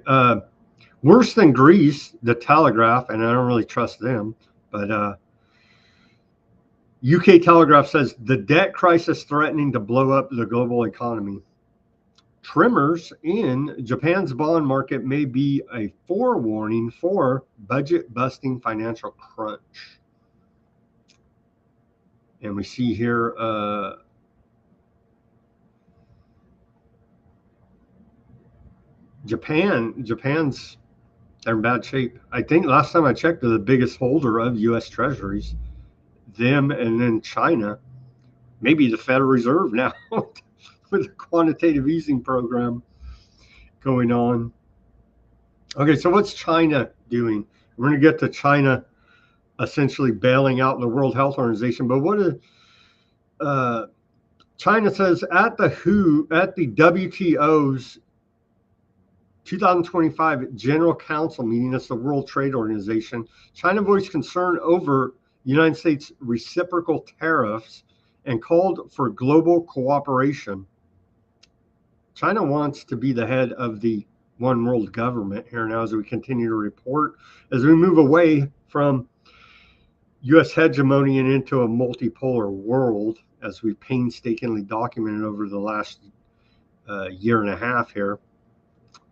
worse than Greece, the Telegraph, and I don't really trust them, but UK Telegraph says the debt crisis threatening to blow up the global economy. Tremors in Japan's bond market may be a forewarning for budget-busting financial crunch. And we see here Japan's they're in bad shape. I think last time I checked, they're the biggest holder of U.S. Treasuries. Them and then China, maybe the Federal Reserve now with a quantitative easing program going on. Okay, so what's China doing? We're going to get to China essentially bailing out the World Health Organization, but what is China says at the WTO's 2025 General Council meeting, that's the World Trade Organization, China voiced concern over the United States' reciprocal tariffs and called for global cooperation. China wants to be the head of the one world government here now as we continue to report, as we move away from U.S. hegemony and into a multipolar world, as we painstakingly documented over the last year and a half here.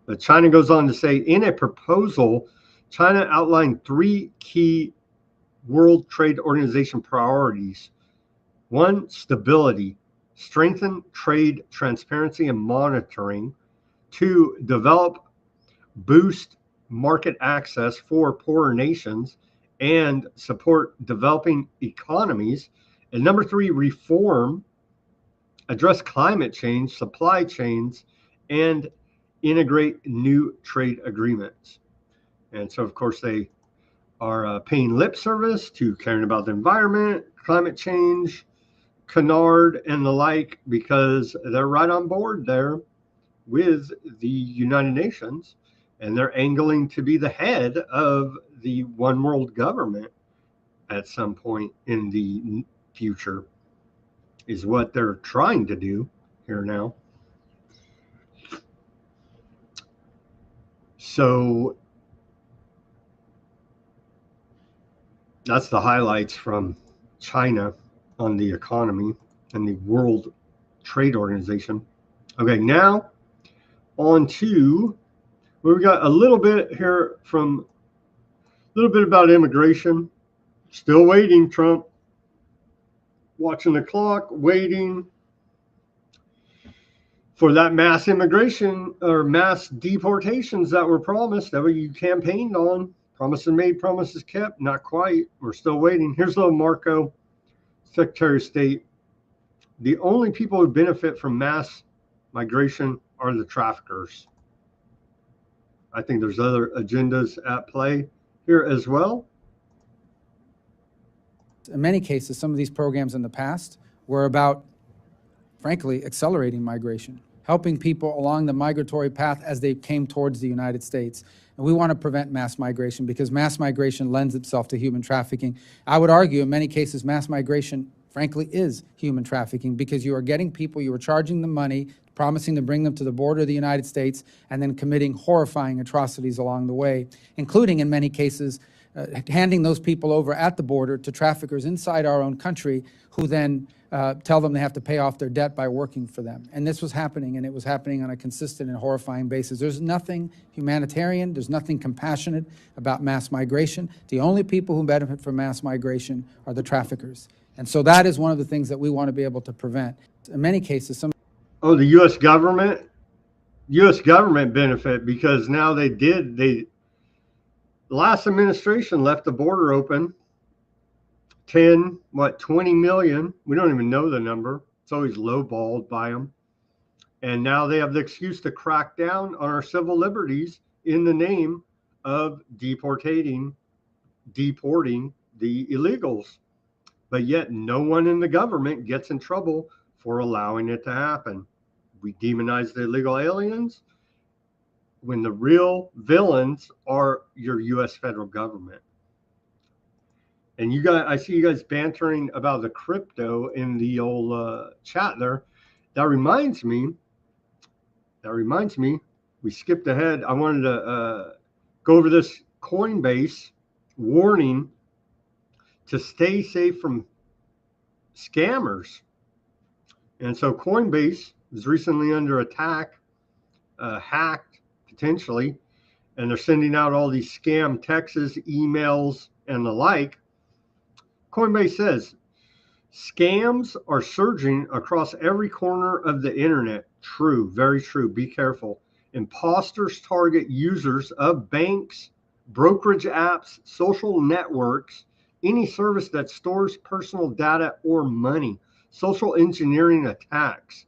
But China goes on to say, in a proposal, China outlined 3 key World Trade Organization priorities. 1, stability, strengthen trade transparency and monitoring. 2, develop, boost market access for poorer nations and support developing economies. And number 3, reform, address climate change, supply chains, and integrate new trade agreements. And so, of course, they are paying lip service to caring about the environment, climate change, canard, and the like, because they're right on board there with the United Nations, and they're angling to be the head of the one world government at some point in the future, is what they're trying to do here now. So that's the highlights from China on the economy and the World Trade Organization. Okay, now on to, we got a little bit here from, a little bit about immigration. Still waiting, Trump. Watching the clock, waiting for that mass immigration or mass deportations that were promised, that you campaigned on. Promises made, promises kept. Not quite. We're still waiting. Here's little Marco, Secretary of State. The only people who benefit from mass migration are the traffickers. I think there's other agendas at play here as well. In many cases, some of these programs in the past were about, frankly, accelerating migration, helping people along the migratory path as they came towards the United States. And we want to prevent mass migration because mass migration lends itself to human trafficking. I would argue in many cases, mass migration, frankly, is human trafficking because you are getting people, you are charging them money, promising to bring them to the border of the United States, and then committing horrifying atrocities along the way, including in many cases, handing those people over at the border to traffickers inside our own country who then tell them they have to pay off their debt by working for them. And this was happening, and it was happening on a consistent and horrifying basis. There's nothing humanitarian, there's nothing compassionate about mass migration. The only people who benefit from mass migration are the traffickers. And so that is one of the things that we want to be able to prevent. In many cases, some... Oh, the U.S. government? U.S. government benefit because now the last administration left the border open. 20 million. We don't even know the number. It's always lowballed by them. And now they have the excuse to crack down on our civil liberties in the name of deporting the illegals. But yet no one in the government gets in trouble for allowing it to happen. We demonize the illegal aliens when the real villains are your U.S. federal government. And you guys, I see you guys bantering about the crypto in the old chat there. That reminds me, we skipped ahead. I wanted to go over this Coinbase warning to stay safe from scammers. And so Coinbase was recently under attack, hacked potentially, and they're sending out all these scam texts, emails, and the like. Coinbase says, scams are surging across every corner of the internet. True, very true. Be careful. Imposters target users of banks, brokerage apps, social networks, any service that stores personal data or money. Social engineering attacks,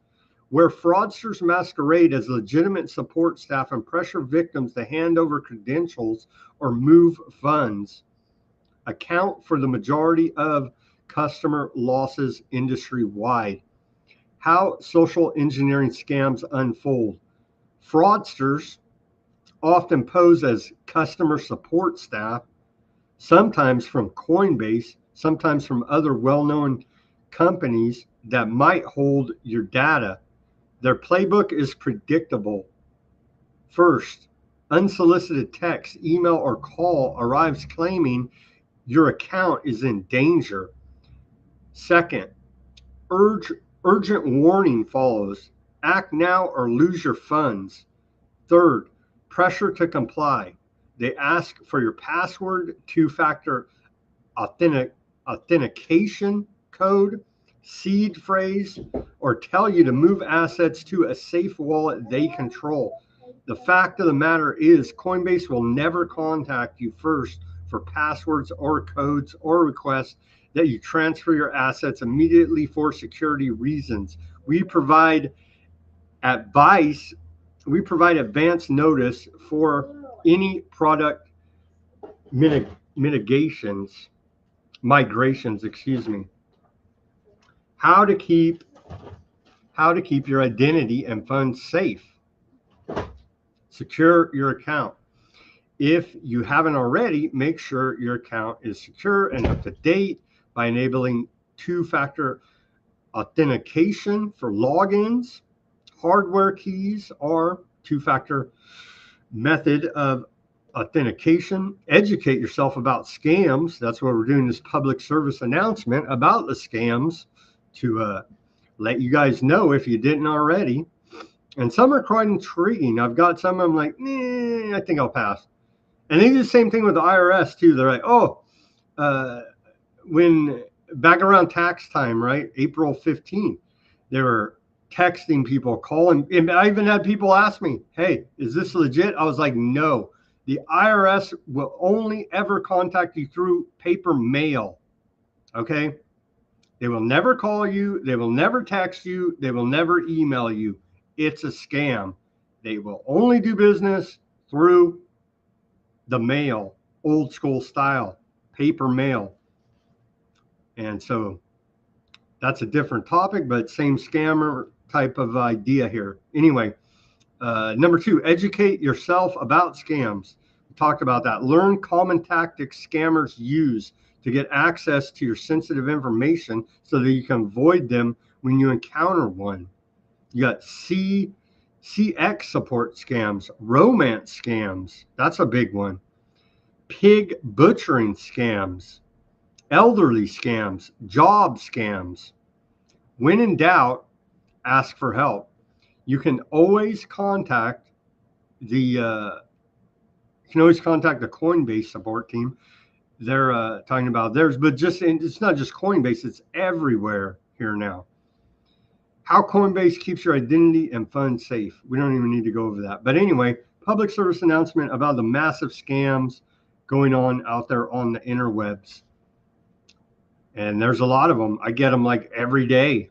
where fraudsters masquerade as legitimate support staff and pressure victims to hand over credentials or move funds, account for the majority of customer losses industry-wide. How social engineering scams unfold. Fraudsters often pose as customer support staff, sometimes from Coinbase, sometimes from other well-known companies that might hold your data. Their playbook is predictable. First, unsolicited text, email, or call arrives claiming your account is in danger. Second, urgent warning follows. Act now or lose your funds. Third, pressure to comply. They ask for your password, two-factor authentication code, seed phrase, or tell you to move assets to a safe wallet they control. The fact of the matter is, Coinbase will never contact you first for passwords or codes or requests that you transfer your assets immediately for security reasons. We provide advice. We provide advance notice for any product migrations, excuse me. How to keep your identity and funds safe. Secure your account. If you haven't already, make sure your account is secure and up to date by enabling two-factor authentication for logins. Hardware keys are two-factor method of authentication. Educate yourself about scams. That's why we're doing this public service announcement about the scams to let you guys know if you didn't already. And some are quite intriguing. I've got some I'm like, I think I'll pass. And they do the same thing with the IRS too. They're like, when back around tax time, right? April 15th, they were texting people, calling, and I even had people ask me, hey, is this legit? I was like, no, the IRS will only ever contact you through paper mail. Okay. They will never call you. They will never text you. They will never email you. It's a scam. They will only do business through the mail, old school style, paper mail. And so that's a different topic, but same scammer type of idea here. Anyway, number 2, educate yourself about scams. We talked about that. Learn common tactics scammers use to get access to your sensitive information so that you can avoid them when you encounter one. You got CX support scams, romance scams. That's a big one. Pig butchering scams, elderly scams, job scams. When in doubt, ask for help. You can always contact the Coinbase support team. They're talking about theirs, but it's not just Coinbase, it's everywhere here now. How Coinbase keeps your identity and funds safe. We don't even need to go over that. But anyway, public service announcement about the massive scams going on out there on the interwebs. And there's a lot of them. I get them like every day.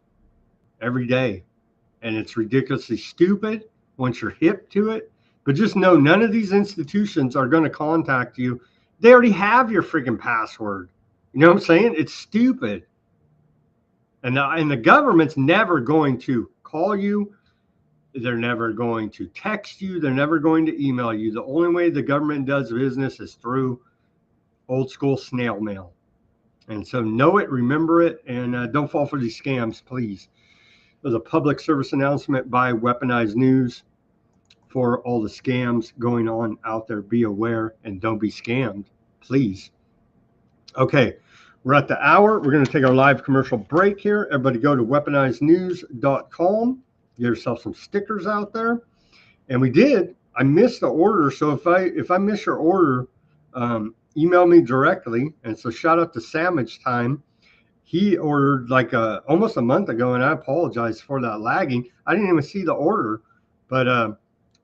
And it's ridiculously stupid once you're hip to it. But just know none of these institutions are going to contact you. They already have your freaking password. You know what I'm saying? It's stupid. And the government's never going to call you. They're never going to text you. They're never going to email you. The only way the government does business is through old school snail mail. And so know it, remember it, and don't fall for these scams, please. There's a public service announcement by Weaponized News for all the scams going on out there. Be aware and don't be scammed, please. Okay, we're at the hour. We're going to take our live commercial break here. Everybody go to weaponizednews.com. Get yourself some stickers out there. And I missed the order. So if I miss your order, email me directly. And so shout out to Sandwich Time. He ordered like almost a month ago, and I apologize for that lagging. I didn't even see the order, but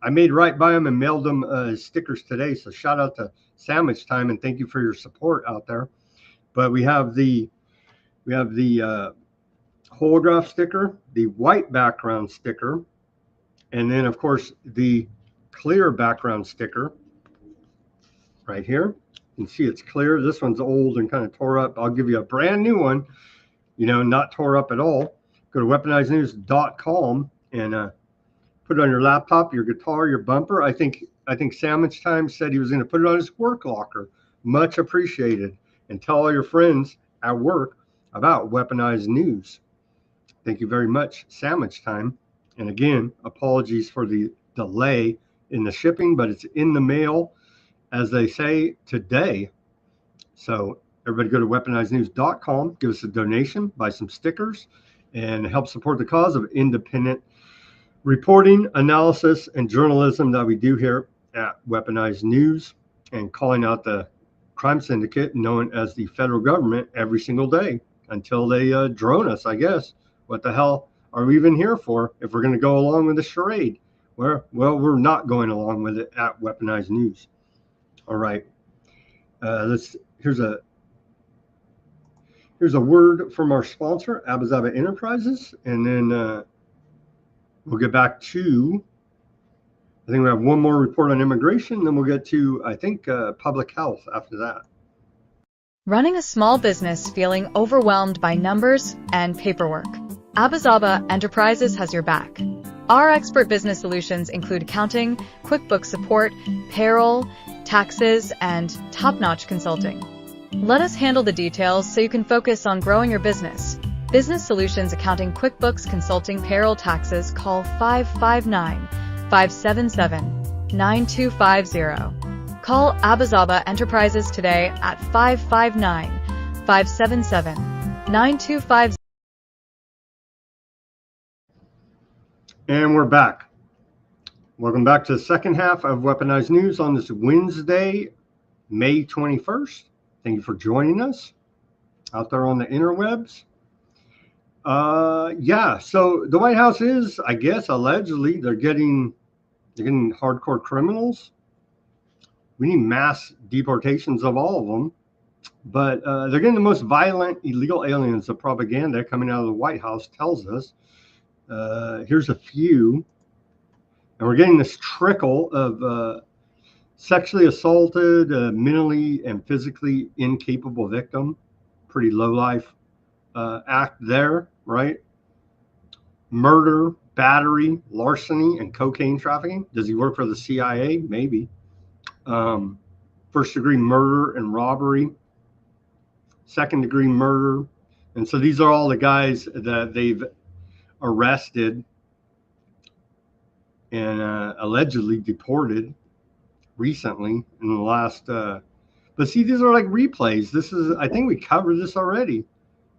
I made right by them and mailed them stickers today. So shout out to Sandwich Time and thank you for your support out there. But we have the holograph sticker, the white background sticker, and then of course the clear background sticker right here. You can see it's clear. This one's old and kind of tore up. I'll give you a brand new one, not tore up at all. Go to weaponizednews.com and put it on your laptop, your guitar, your bumper. I think Sandwich Time said he was going to put it on his work locker. Much appreciated. And tell all your friends at work about Weaponized News. Thank you very much, Sandwich Time. And again, apologies for the delay in the shipping, but it's in the mail, as they say, today. So everybody go to weaponizednews.com, give us a donation, buy some stickers, and help support the cause of independent reporting, analysis, and journalism that we do here at Weaponized News, and calling out the crime syndicate known as the federal government every single day until they drone us, I guess. What the hell are we even here for if we're going to go along with the charade? Well, we're not going along with it at Weaponized News. All right. Here's a word from our sponsor, Abba Zaba Enterprises, and then we'll get back to, I think we have one more report on immigration, then we'll get to, I think, public health after that. Running a small business feeling overwhelmed by numbers and paperwork? Abba Zaba Enterprises has your back. Our expert business solutions include accounting, QuickBooks support, payroll, taxes, and top-notch consulting. Let us handle the details so you can focus on growing your business. Business Solutions Accounting, QuickBooks, Consulting, Payroll, Taxes. Call 559-577-9250. Call Abba Zaba Enterprises today at 559-577-9250. And we're back. Welcome back to the second half of Weaponized News on this Wednesday, May 21st. Thank you for joining us out there on the interwebs. So the White House is, I guess, allegedly they're getting hardcore criminals. We need mass deportations of all of them, but they're getting the most violent illegal aliens. The propaganda coming out of the White House tells us. Here's a few, and we're getting this trickle of sexually assaulted, mentally and physically incapable victim. Pretty low life act there, right? Murder, battery, larceny, and cocaine trafficking. Does he work for the CIA? Maybe. First degree murder and robbery, second degree murder. And so these are all the guys that they've arrested and allegedly deported recently in the last, but see, these are like replays. This is, I think we covered this already.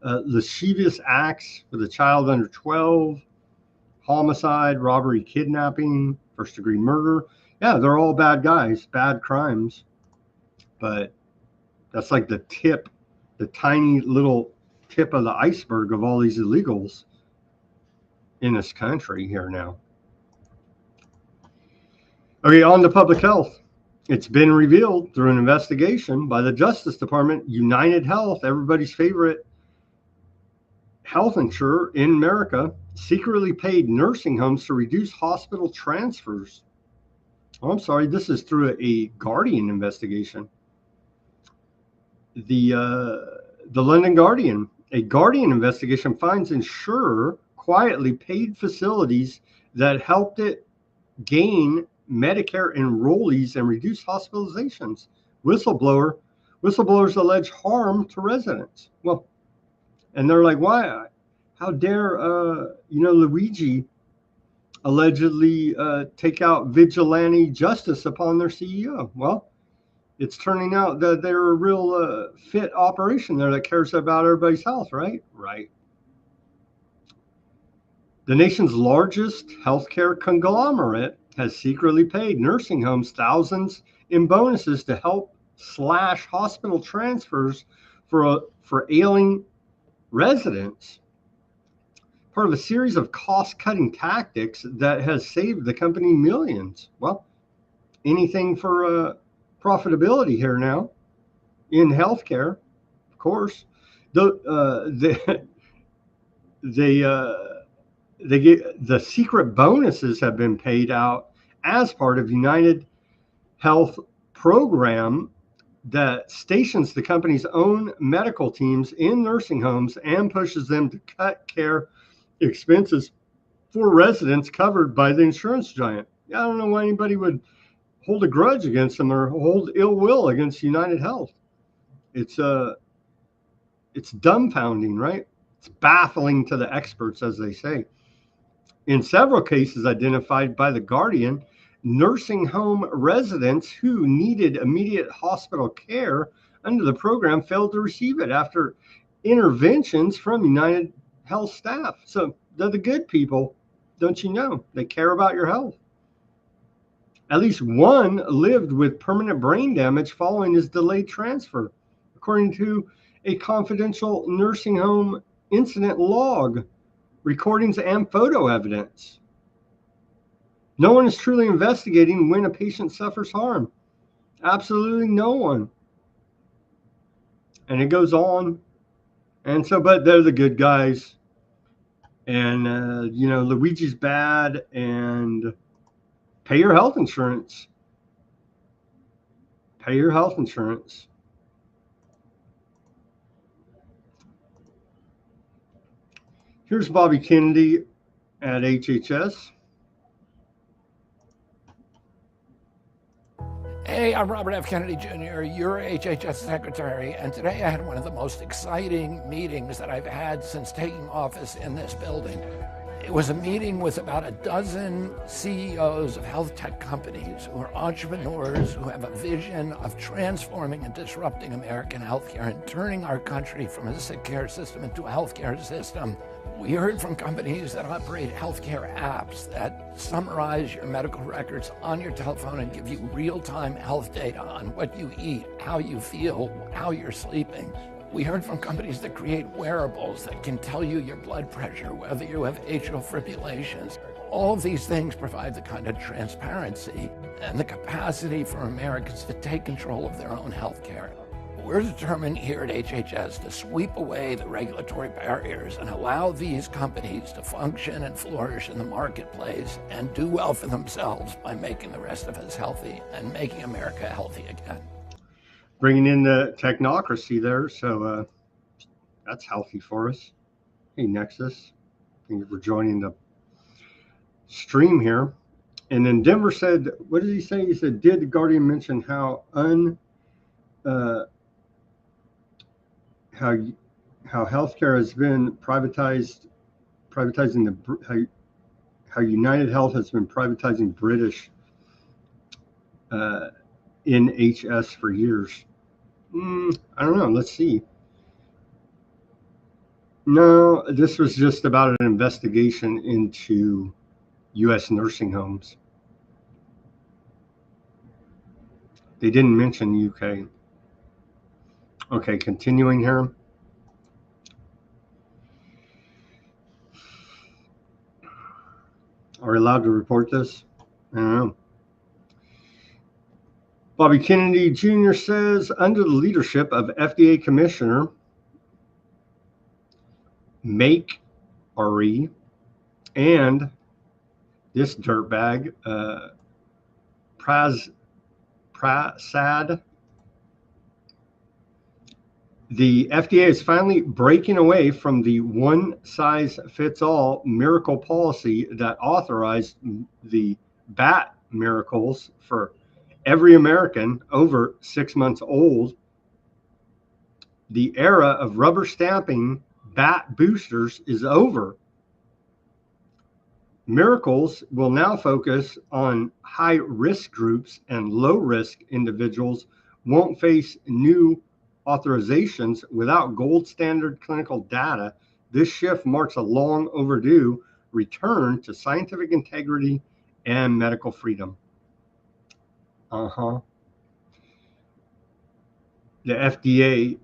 Lascivious acts with a child under 12, homicide, robbery, kidnapping, first degree murder. Yeah, they're all bad guys, bad crimes. But that's like the tip, the tiny little tip of the iceberg of all these illegals in this country here now. Okay, on to public health. It's been revealed through an investigation by the Justice Department, United Health, everybody's favorite health insurer in America, secretly paid nursing homes to reduce hospital transfers. Oh, I'm sorry, this is through a Guardian investigation. The London Guardian, a Guardian investigation finds insurer quietly paid facilities that helped it gain Medicare enrollees and reduce hospitalizations. Whistleblowers allege harm to residents. Well, and they're like, why? How dare, Luigi allegedly take out vigilante justice upon their CEO? Well, it's turning out that they're a real fit operation there that cares about everybody's health, right? Right. The nation's largest healthcare conglomerate has secretly paid nursing homes thousands in bonuses to help slash hospital transfers for ailing residents. part of a series of cost-cutting tactics that has saved the company millions. Well, anything for profitability here now in healthcare, of course. They get the secret bonuses have been paid out as part of United Health program that stations the company's own medical teams in nursing homes and pushes them to cut care expenses for residents covered by the insurance giant. I don't know why anybody would hold a grudge against them or hold ill will against United Health. It's dumbfounding, right? It's baffling to the experts, as they say. In several cases identified by The Guardian, nursing home residents who needed immediate hospital care under the program failed to receive it after interventions from United Health staff. So they're the good people, don't you know? They care about your health. At least one lived with permanent brain damage following his delayed transfer, according to a confidential nursing home incident log, recordings and photo evidence. No one is truly investigating when a patient suffers harm. Absolutely no one. And it goes on. And so, but they're the good guys. And, Luigi's bad, and pay your health insurance. Pay your health insurance. Here's Bobby Kennedy at HHS. Hey, I'm Robert F. Kennedy Jr., your HHS secretary, and today I had one of the most exciting meetings that I've had since taking office in this building. It was a meeting with about a dozen CEOs of health tech companies who are entrepreneurs who have a vision of transforming and disrupting American healthcare and turning our country from a sick care system into a healthcare system. We heard from companies that operate healthcare apps that summarize your medical records on your telephone and give you real-time health data on what you eat, how you feel, how you're sleeping. We heard from companies that create wearables that can tell you your blood pressure, whether you have atrial fibrillations. All of these things provide the kind of transparency and the capacity for Americans to take control of their own health care. We're determined here at HHS to sweep away the regulatory barriers and allow these companies to function and flourish in the marketplace and do well for themselves by making the rest of us healthy and making America healthy again. Bringing in the technocracy there, so that's healthy for us. Hey, Nexus, thank you for joining the stream here. And then Denver said, what did he say? He said, did the Guardian mention how healthcare has been privatized, how United Health has been privatizing British NHS for years. I don't know. Let's see. No, this was just about an investigation into U.S. nursing homes. They didn't mention UK. Okay, continuing here. Are we allowed to report this? I don't know. Bobby Kennedy Jr. says, under the leadership of FDA Commissioner Make Ari and this dirtbag, Prasad, the FDA is finally breaking away from the one-size-fits-all miracle policy that authorized the bat miracles for every American over 6 months old. The era of rubber stamping bat boosters is over. Miracles will now focus on high-risk groups, and low-risk individuals won't face new authorizations without gold standard clinical data. This shift marks a long overdue return to scientific integrity and medical freedom. The FDA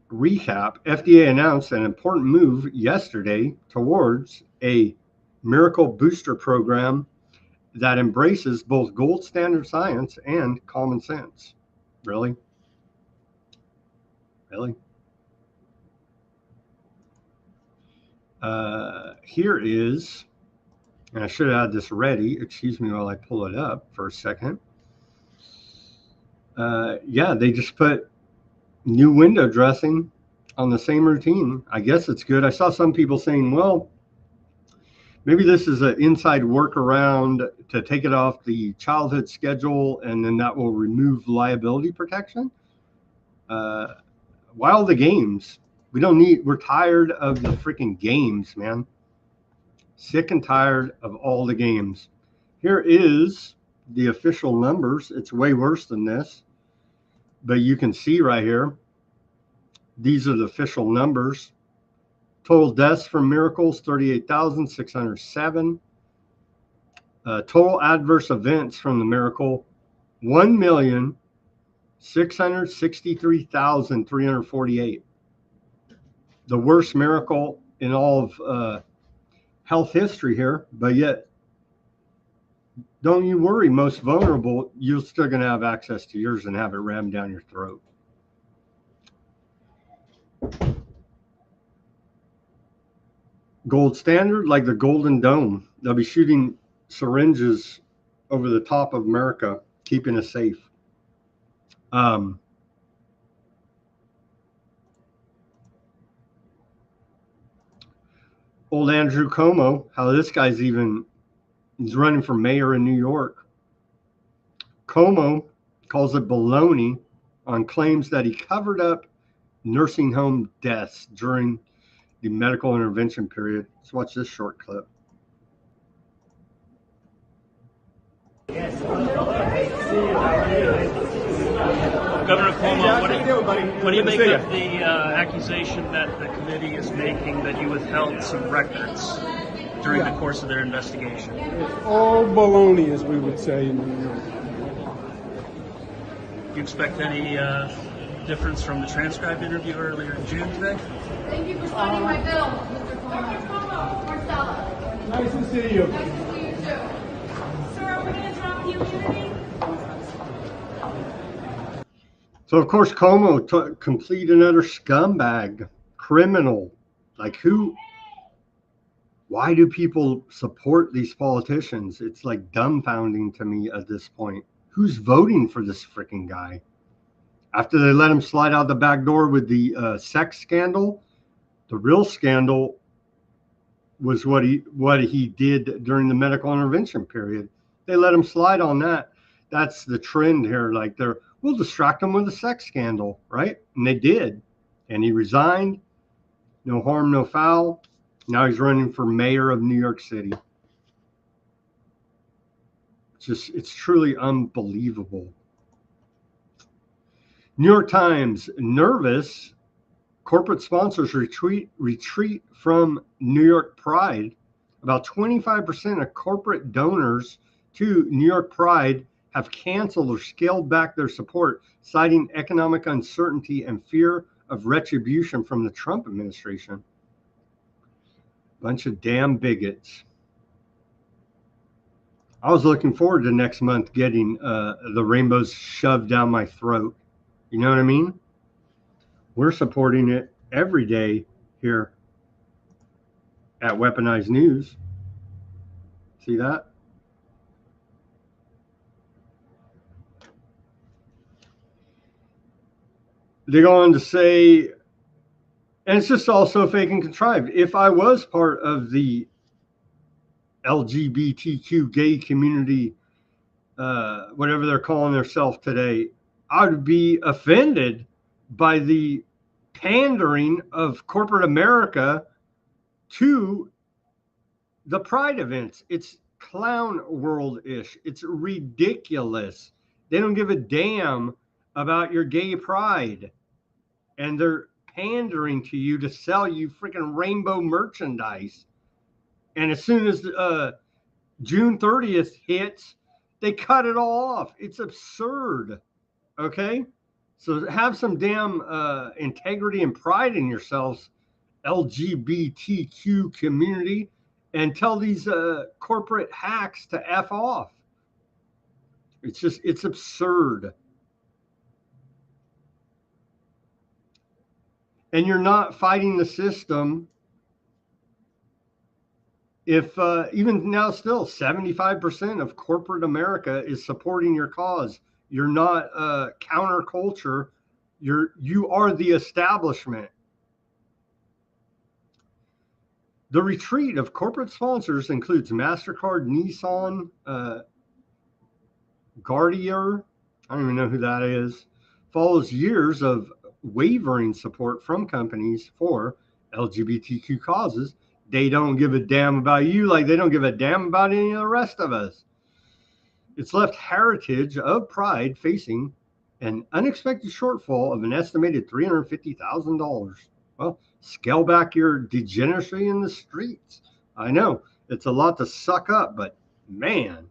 recap, FDA announced an important move yesterday towards a miracle booster program that embraces both gold standard science and common sense. Really? Really? Here is, and I should have had this ready. Excuse me while I pull it up for a second. Yeah, they just put new window dressing on the same routine. I guess it's good. I saw some people saying, well, maybe this is an inside workaround to take it off the childhood schedule, and then that will remove liability protection. Why all the games? We're tired of the freaking games, man. Sick and tired of all the games. Here is the official numbers. It's way worse than this, but you can see right here, these are the official numbers. Total deaths from miracles, 38,607. Total adverse events from the miracle, 1,663,348. The worst miracle in all of health history here, but yet, don't you worry, most vulnerable, you're still going to have access to yours and have it rammed down your throat. Gold standard, like the Golden Dome. They'll be shooting syringes over the top of America, keeping us safe. Old Andrew Cuomo, how this guy's he's running for mayor in New York. Cuomo calls it baloney on claims that he covered up nursing home deaths during the medical intervention period. Let's watch this short clip. Governor Cuomo, what do you make of the accusation that the committee is making that you withheld some records during the course of their investigation? It's all baloney, as we would say in New York. Do you expect any difference from the transcribed interview earlier in June today? Thank you for signing my bill, Mr. Cuomo. Marcella. Nice to see you. Nice to see you too. Sir, are we going to drop the immunity? So, of course, Cuomo, complete and utter scumbag, criminal. Like, why do people support these politicians? It's like dumbfounding to me at this point. Who's voting for this freaking guy? After they let him slide out the back door with the sex scandal, the real scandal was what he did during the medical intervention period. They let him slide on that. That's the trend here. Like, we'll distract him with a sex scandal, right? And they did. And he resigned. No harm, no foul. Now he's running for mayor of New York City. It's truly unbelievable. New York Times, nervous. Corporate sponsors retreat from New York Pride. About 25% of corporate donors to New York Pride have canceled or scaled back their support, citing economic uncertainty and fear of retribution from the Trump administration. Bunch of damn bigots. I was looking forward to next month getting the rainbows shoved down my throat. You know what I mean? We're supporting it every day here at Weaponized News. See that? They go on to say, and it's just also fake and contrived. If I was part of the LGBTQ gay community, whatever they're calling themselves today, I would be offended by the pandering of corporate America to the Pride events. It's clown world-ish. It's ridiculous. They don't give a damn about your gay pride. And they're pandering to you to sell you freaking rainbow merchandise. And as soon as June 30th hits, they cut it all off. It's absurd. Okay? So have some damn integrity and pride in yourselves, LGBTQ community, and tell these corporate hacks to F off. It's absurd. And you're not fighting the system if even now still 75% of corporate America is supporting your cause. You're not counterculture. You are the establishment. The retreat of corporate sponsors includes MasterCard, Nissan, Gardier, I don't even know who that is, follows years of wavering support from companies for LGBTQ causes. They don't give a damn about you like they don't give a damn about any of the rest of us. It's left heritage of pride facing an unexpected shortfall of an estimated $350,000. Well, scale back your degeneracy in the streets. I know it's a lot to suck up, but man.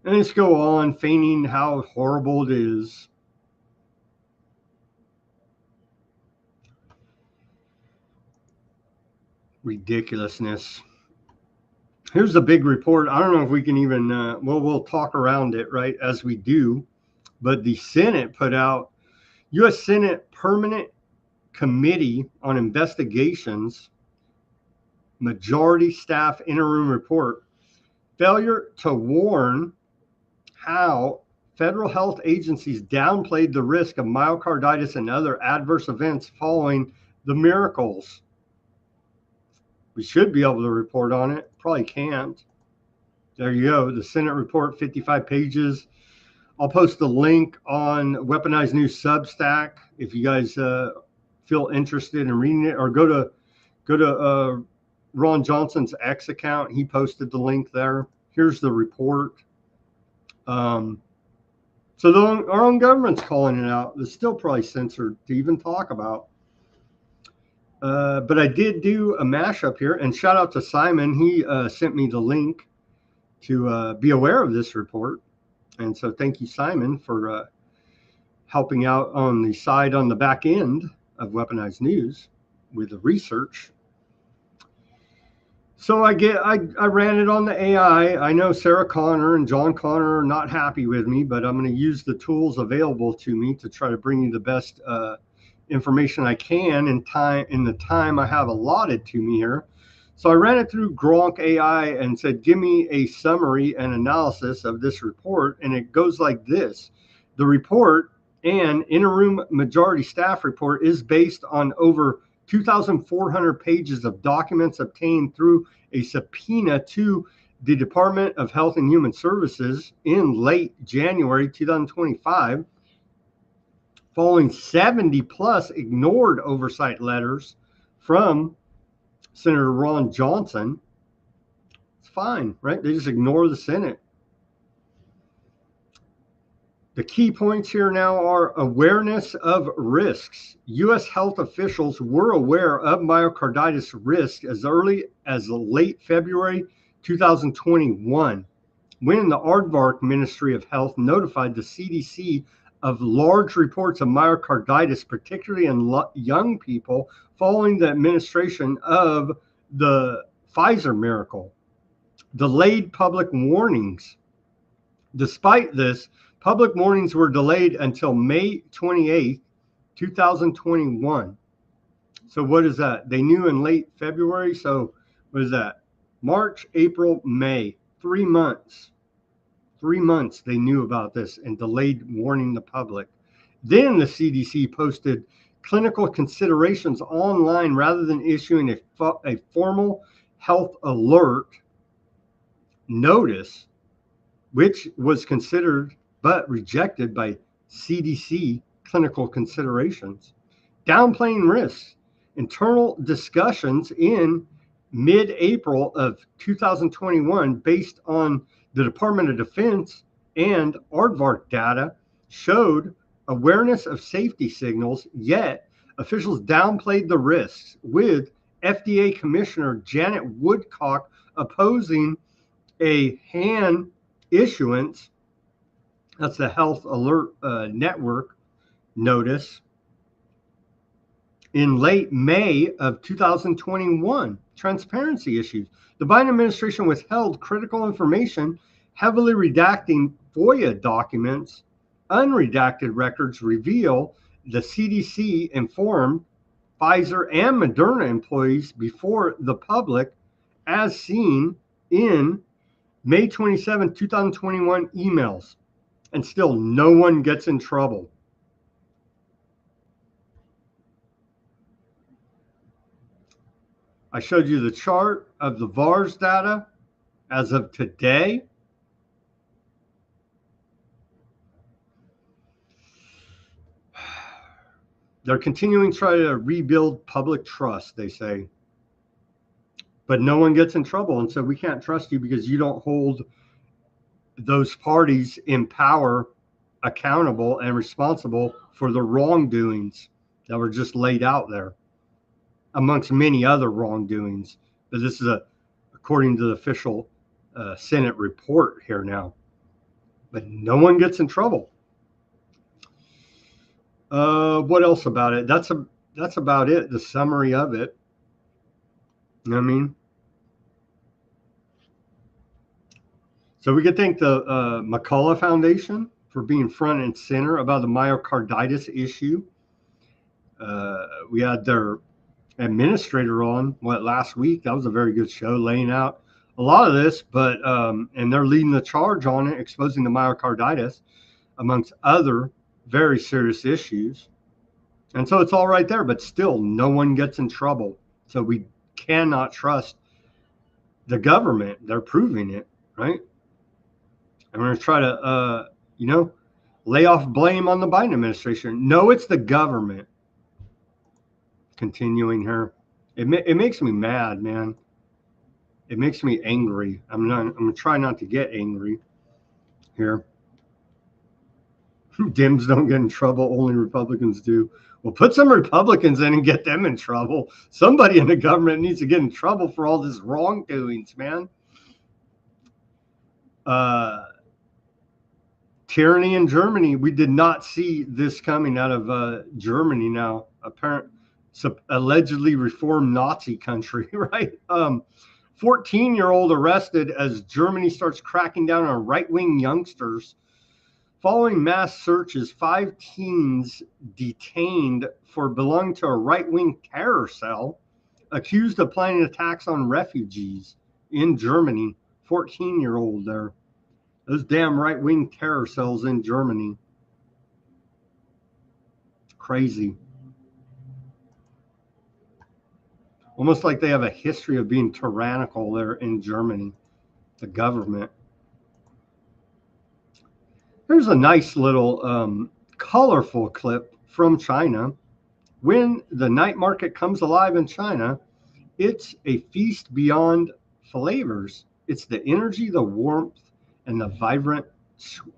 And let's go on feigning how horrible it is. Ridiculousness. Here's a big report. I don't know if we can even, we'll talk around it, right, as we do. But the Senate put out, U.S. Senate Permanent Committee on Investigations, Majority Staff Interim Report, failure to warn how federal health agencies downplayed the risk of myocarditis and other adverse events following the miracles. We should be able to report on it. Probably can't. There you go. The Senate report, 55 pages. I'll post the link on Weaponized News Substack if you guys feel interested in reading it, or go to Ron Johnson's X account. He posted the link there. Here's the report. So our own government's calling it out. It's still probably censored to even talk about. But I did do a mashup here, and shout out to Simon. He sent me the link to be aware of this report. And so thank you, Simon, for helping out on the side on the back end of Weaponized News with the research. So I ran it on the AI. I know Sarah Connor and John Connor are not happy with me, but I'm going to use the tools available to me to try to bring you the best information I can in the time I have allotted to me here. So I ran it through Gronk AI and said, give me a summary and analysis of this report. And it goes like this. The report and interim majority staff report is based on over 2,400 pages of documents obtained through a subpoena to the Department of Health and Human Services in late January 2025, following 70 plus ignored oversight letters from Senator Ron Johnson. It's fine, right? They just ignore the Senate. The key points here now are awareness of risks. U.S. health officials were aware of myocarditis risk as early as late February 2021, when the Aardvark Ministry of Health notified the CDC of large reports of myocarditis, particularly in young people, following the administration of the Pfizer miracle. Delayed public warnings. Despite this, public warnings were delayed until May 28, 2021. So what is that? They knew in late February. So what is that? March, April, May, 3 months. 3 months they knew about this and delayed warning the public. Then the CDC posted clinical considerations online rather than issuing a formal health alert notice, which was considered but rejected by CDC clinical considerations. Downplaying risks. Internal discussions in mid-April of 2021 based on the Department of Defense and Aardvark data showed awareness of safety signals, yet officials downplayed the risks, with FDA Commissioner Janet Woodcock opposing a hand issuance That's the Health Alert Network notice. In late May of 2021, transparency issues. The Biden administration withheld critical information, heavily redacting FOIA documents. Unredacted records reveal the CDC informed Pfizer and Moderna employees before the public, as seen in May 27, 2021 emails. And still no one gets in trouble. I showed you the chart of the VAERS data as of today. They're continuing to try to rebuild public trust, they say. But no one gets in trouble. And so we can't trust you because you don't hold those parties in power accountable and responsible for the wrongdoings that were just laid out there, amongst many other wrongdoings. But this is according to the official Senate report here now. But no one gets in trouble. What else about it? That's about it. The summary of it. You know what I mean? So we could thank the McCullough Foundation for being front and center about the myocarditis issue. We had their administrator on last week. That was a very good show, laying out a lot of this, but and they're leading the charge on it, exposing the myocarditis amongst other very serious issues. And so it's all right there, but still no one gets in trouble. So we cannot trust the government. They're proving it, right? And we're going to try to lay off blame on the Biden administration. No, it's the government. Continuing here. It makes me mad, man. It makes me angry. I'm going to try not to get angry here. Dems don't get in trouble, only Republicans do. Well, put some Republicans in and get them in trouble. Somebody in the government needs to get in trouble for all this wrongdoings, man. Tyranny in Germany. We did not see this coming out of Germany now. Allegedly reformed Nazi country, right? 14-year-old arrested as Germany starts cracking down on right-wing youngsters. Following mass searches, 5 teens detained for belonging to a right-wing terror cell, accused of planning attacks on refugees in Germany. 14-year-old there. Those damn right-wing terror cells in Germany. Crazy. Almost like they have a history of being tyrannical there in Germany, the government. Here's a nice little colorful clip from China. When the night market comes alive in China, it's a feast beyond flavors. It's the energy, the warmth, and the vibrant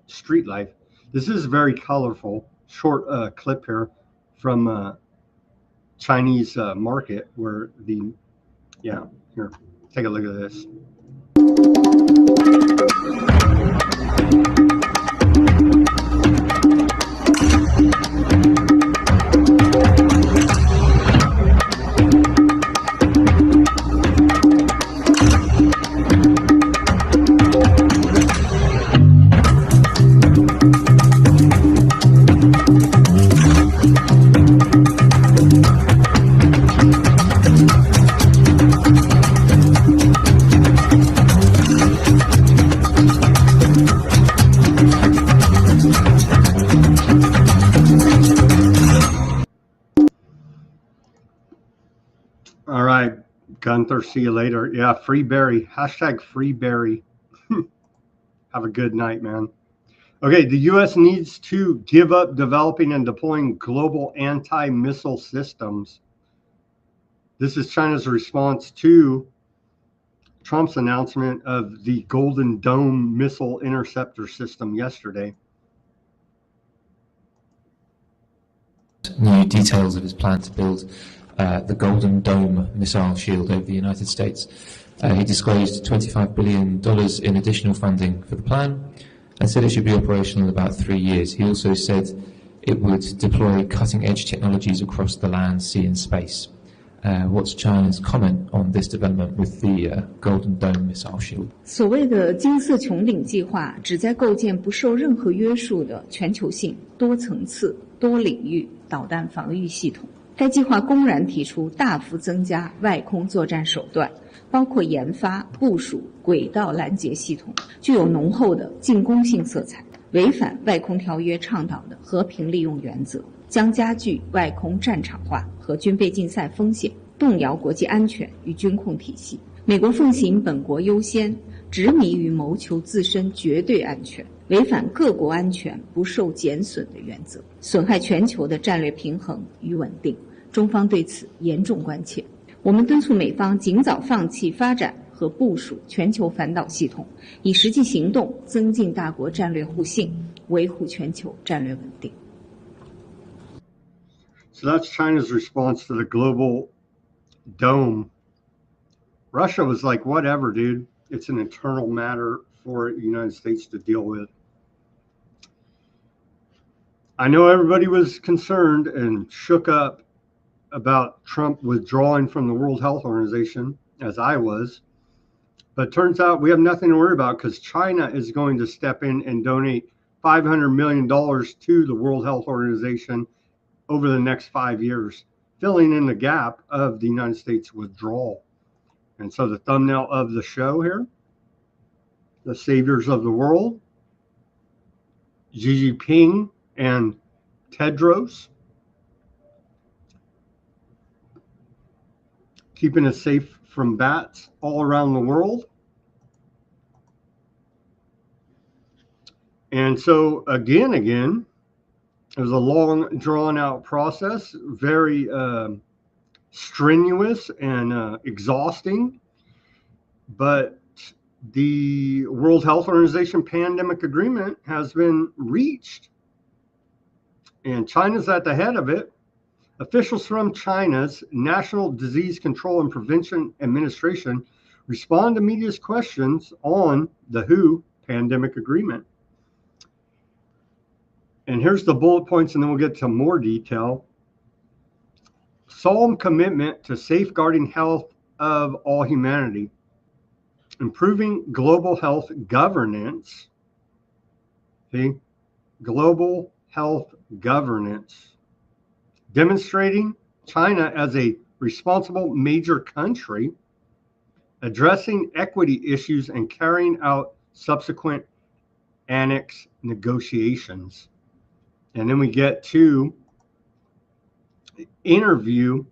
street life. This is very colorful. Short clip here from Chinese market where here, take a look at this. All right, Gunther, see you later. Yeah, free Barry. Hashtag free Barry. Have a good night, man. Okay, the U.S. needs to give up developing and deploying global anti-missile systems. This is China's response to Trump's announcement of the Golden Dome missile interceptor system yesterday. New details of his plan to build the Golden Dome missile shield over the United States. He disclosed $25 billion in additional funding for the plan, and said it should be operational in about 3 years. He also said it would deploy cutting-edge technologies across the land, sea and space. What's China's comment on this development with the Golden Dome missile shield? 所谓的金色穹顶计划旨在构建不受任何约束的全球性、多层次、多领域导弹防御系统。该计划公然提出大幅增加外空作战手段，包括研发、部署轨道拦截系统，具有浓厚的进攻性色彩，违反外空条约倡导的和平利用原则，将加剧外空战场化和军备竞赛风险，动摇国际安全与军控体系。美国奉行本国优先，执迷于谋求自身绝对安全，违反各国安全不受减损的原则，损害全球的战略平衡与稳定。中方对此严重关切。我们敦促美方尽早放弃发展和部署全球反导系统，以实际行动增进大国战略互信，维护全球战略稳定。So that's China's response to the global dome. Russia was like, whatever, dude. It's an internal matter for the United States to deal with. I know everybody was concerned and shook up about Trump withdrawing from the World Health Organization, as I was. But turns out we have nothing to worry about because China is going to step in and donate $500 million to the World Health Organization over the next 5 years, filling in the gap of the United States withdrawal. And so the thumbnail of the show here, the saviors of the world, Xi Jinping and Tedros, keeping us safe from bats all around the world. And so again, it was a long, drawn-out process, very strenuous and exhausting. But the World Health Organization pandemic agreement has been reached, and China's at the head of it. Officials from China's National Disease Control and Prevention Administration respond to media's questions on the WHO pandemic agreement. And here's the bullet points, and then we'll get to more detail. Solemn commitment to safeguarding health of all humanity, improving global health governance. See, global health governance. Demonstrating China as a responsible major country, addressing equity issues and carrying out subsequent annex negotiations. And then we get to interview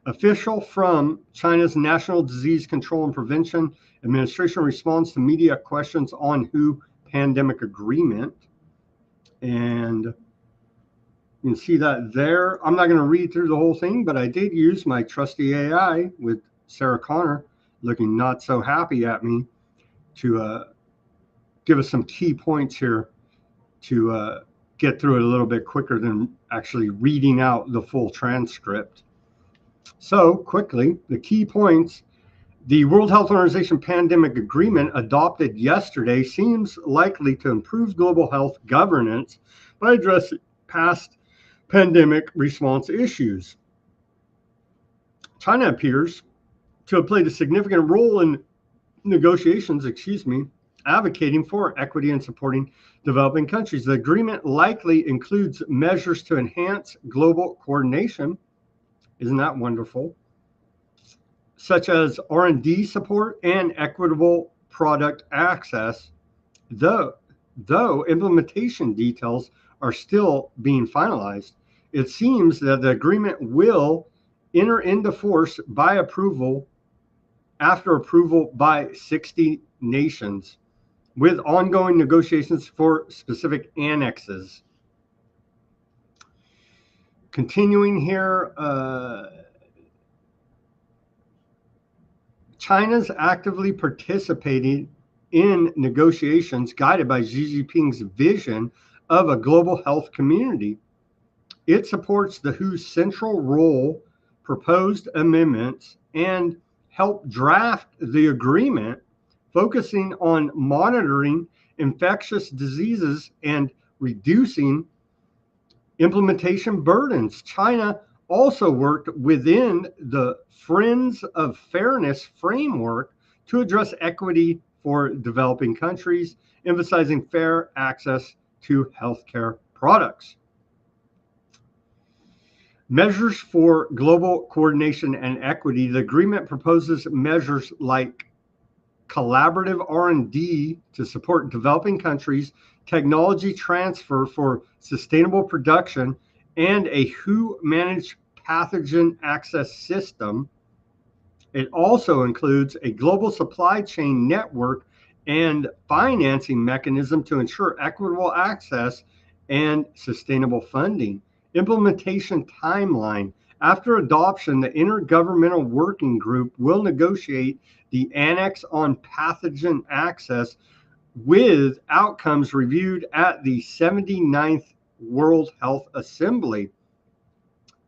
official from China's National Disease Control and Prevention Administration responds to media questions on WHO pandemic agreement. And you can see that there. I'm not going to read through the whole thing, but I did use my trusty AI with Sarah Connor looking not so happy at me to give us some key points here to get through it a little bit quicker than actually reading out the full transcript. So quickly, the key points. The World Health Organization pandemic agreement adopted yesterday seems likely to improve global health governance by addressing past pandemic response issues. China appears to have played a significant role in negotiations, advocating for equity and supporting developing countries. The agreement likely includes measures to enhance global coordination. Isn't that wonderful? Such as R&D support and equitable product access, though implementation details are still being finalized. It seems that the agreement will enter into force by approval after approval by 60 nations, with ongoing negotiations for specific annexes. Continuing here, China's actively participating in negotiations guided by Xi Jinping's vision of a global health community. It supports the WHO's central role, proposed amendments, and helped draft the agreement, focusing on monitoring infectious diseases and reducing implementation burdens. China also worked within the Friends of Fairness framework to address equity for developing countries, emphasizing fair access to healthcare products. Measures for global coordination and equity. The agreement proposes measures like collaborative R&D to support developing countries, technology transfer for sustainable production, and a WHO-managed pathogen access system. It also includes a global supply chain network and financing mechanism to ensure equitable access and sustainable funding. Implementation timeline. After adoption, the Intergovernmental Working Group will negotiate the Annex on Pathogen Access with outcomes reviewed at the 79th World Health Assembly.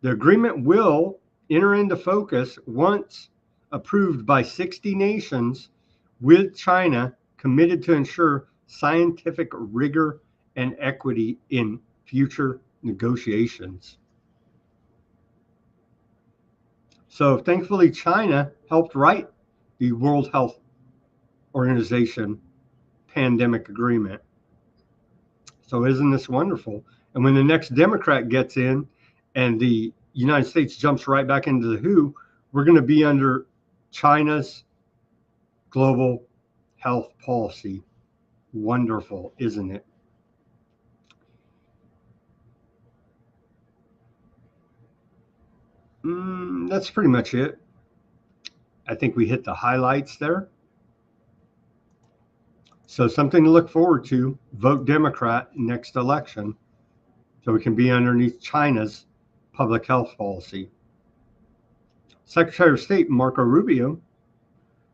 The agreement will enter into focus once approved by 60 nations, with China committed to ensure scientific rigor and equity in future negotiations. So thankfully, China helped write the World Health Organization pandemic agreement. So isn't this wonderful? And when the next Democrat gets in and the United States jumps right back into the WHO, we're going to be under China's global health policy. Wonderful, isn't it? That's pretty much it. I think we hit the highlights there. So something to look forward to. Vote Democrat next election so we can be underneath China's public health policy. Secretary of State Marco Rubio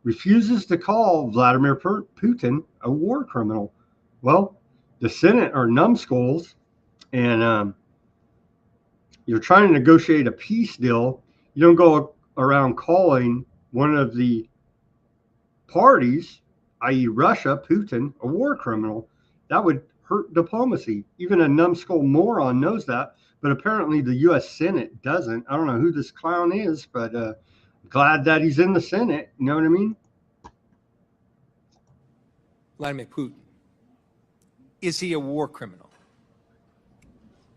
refuses to call Vladimir Putin a war criminal. Well, the Senate are numbskulls, and you're trying to negotiate a peace deal. You don't go around calling one of the parties, i.e. Russia, Putin, a war criminal. That would hurt diplomacy. Even a numbskull moron knows that, but apparently the U.S. Senate doesn't. I don't know who this clown is, but glad that he's in the Senate. You know what I mean? Vladimir Putin, is he a war criminal?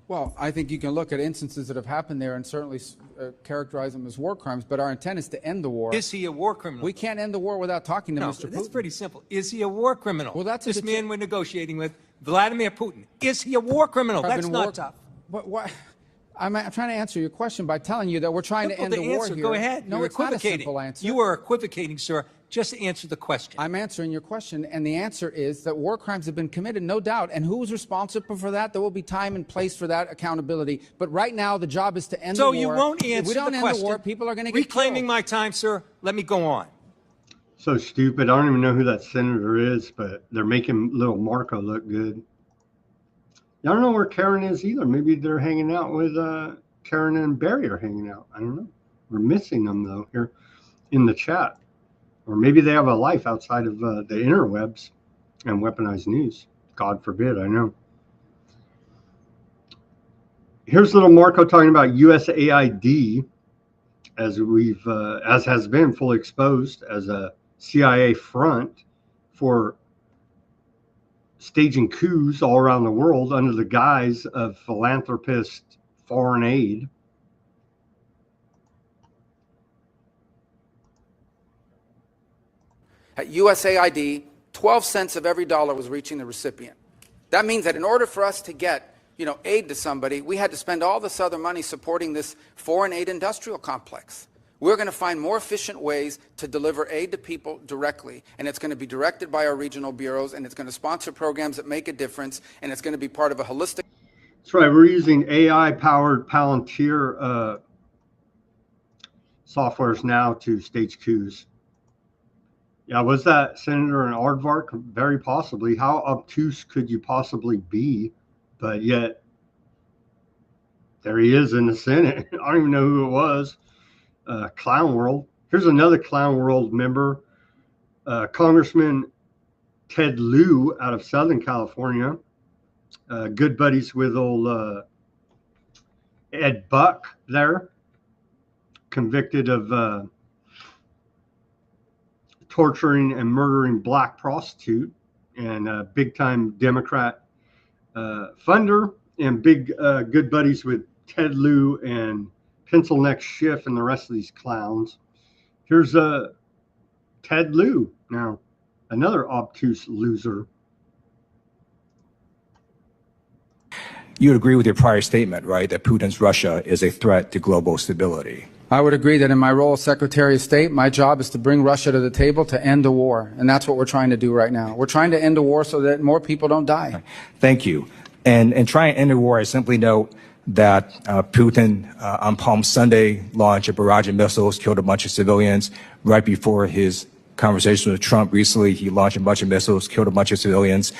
Well, I think you can look at instances that have happened there and certainly characterize them as war crimes, but our intent is to end the war. Is he a war criminal? We can't end the war without talking to Mr. Putin. That's pretty simple. Is he a war criminal? Well, that's this man we're negotiating with, Vladimir Putin. Is he a war criminal? That's not tough. What? I'm trying to answer your question by telling you that we're trying to end the war here. Go ahead. No, it's not a simple answer. You are equivocating, sir. Just answer the question. I'm answering your question, and the answer is that war crimes have been committed, no doubt. And who's responsible for that? There will be time and place for that accountability. But right now, the job is to end the war. So you won't answer the question. If we don't end the war, people are going to get reclaiming killed. my time, sir. Let me go on. So stupid. I don't even know who that senator is, but they're making little Marco look good. I don't know where Karen is either. Maybe they're hanging out with Karen and Barry are hanging out. I don't know. We're missing them, though, here in the chat. Or maybe they have a life outside of the interwebs and weaponized news. God forbid, I know. Here's little Marco talking about USAID, as has been fully exposed as a CIA front for staging coups all around the world under the guise of philanthropist foreign aid. At USAID, 12 cents of every dollar was reaching the recipient. That means that in order for us to get, aid to somebody, we had to spend all this other money supporting this foreign aid industrial complex. We're going to find more efficient ways to deliver aid to people directly, and it's going to be directed by our regional bureaus, and it's going to sponsor programs that make a difference, and it's going to be part of a holistic... That's right. We're using AI-powered Palantir softwares now to stage coups. Yeah, was that Senator an aardvark? Very possibly. How obtuse could you possibly be? But yet, there he is in the Senate. I don't even know who it was. Clown World. Here's another Clown World member, Congressman Ted Lieu out of Southern California, good buddies with old Ed Buck there, convicted of torturing and murdering black prostitute, and a big-time Democrat funder, and big good buddies with Ted Lieu and Pencil Neck Schiff and the rest of these clowns. Here's Ted Lieu now, another obtuse loser. You would agree with your prior statement, right, that Putin's Russia is a threat to global stability? I would agree that in my role as Secretary of State, my job is to bring Russia to the table to end the war. And that's what we're trying to do right now. We're trying to end a war so that more people don't die. Thank you. And trying to end the war, I simply note that Putin on Palm Sunday launched a barrage of missiles, killed a bunch of civilians. Right before his conversation with Trump recently, he launched a bunch of missiles, killed a bunch of civilians.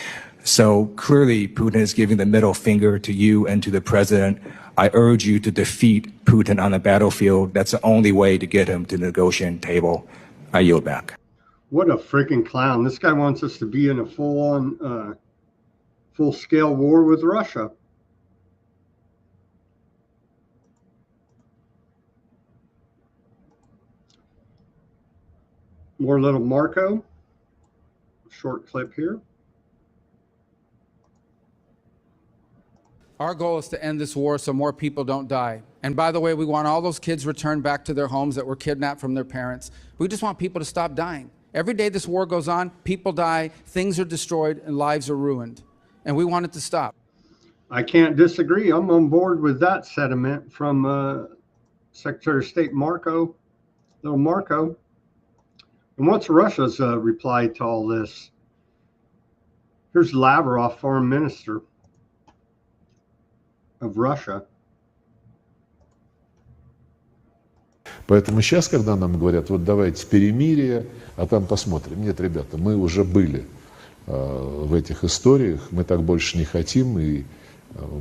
So clearly, Putin is giving the middle finger to you and to the president. I urge you to defeat Putin on the battlefield. That's the only way to get him to the negotiating table. I yield back. What a freaking clown. This guy wants us to be in a full-on, full-scale war with Russia. More little Marco. Short clip here. Our goal is to end this war so more people don't die. And by the way, we want all those kids returned back to their homes that were kidnapped from their parents. We just want people to stop dying. Every day this war goes on, people die, things are destroyed, and lives are ruined. And we want it to stop. I can't disagree. I'm on board with that sentiment from Secretary of State Marco, little Marco. And what's Russia's reply to all this? Here's Lavrov, foreign minister of Russia. Поэтому сейчас, когда нам говорят, вот давайте перемирие, а там посмотрим. Нет, ребята, мы уже были в этих историях, мы так больше не хотим, и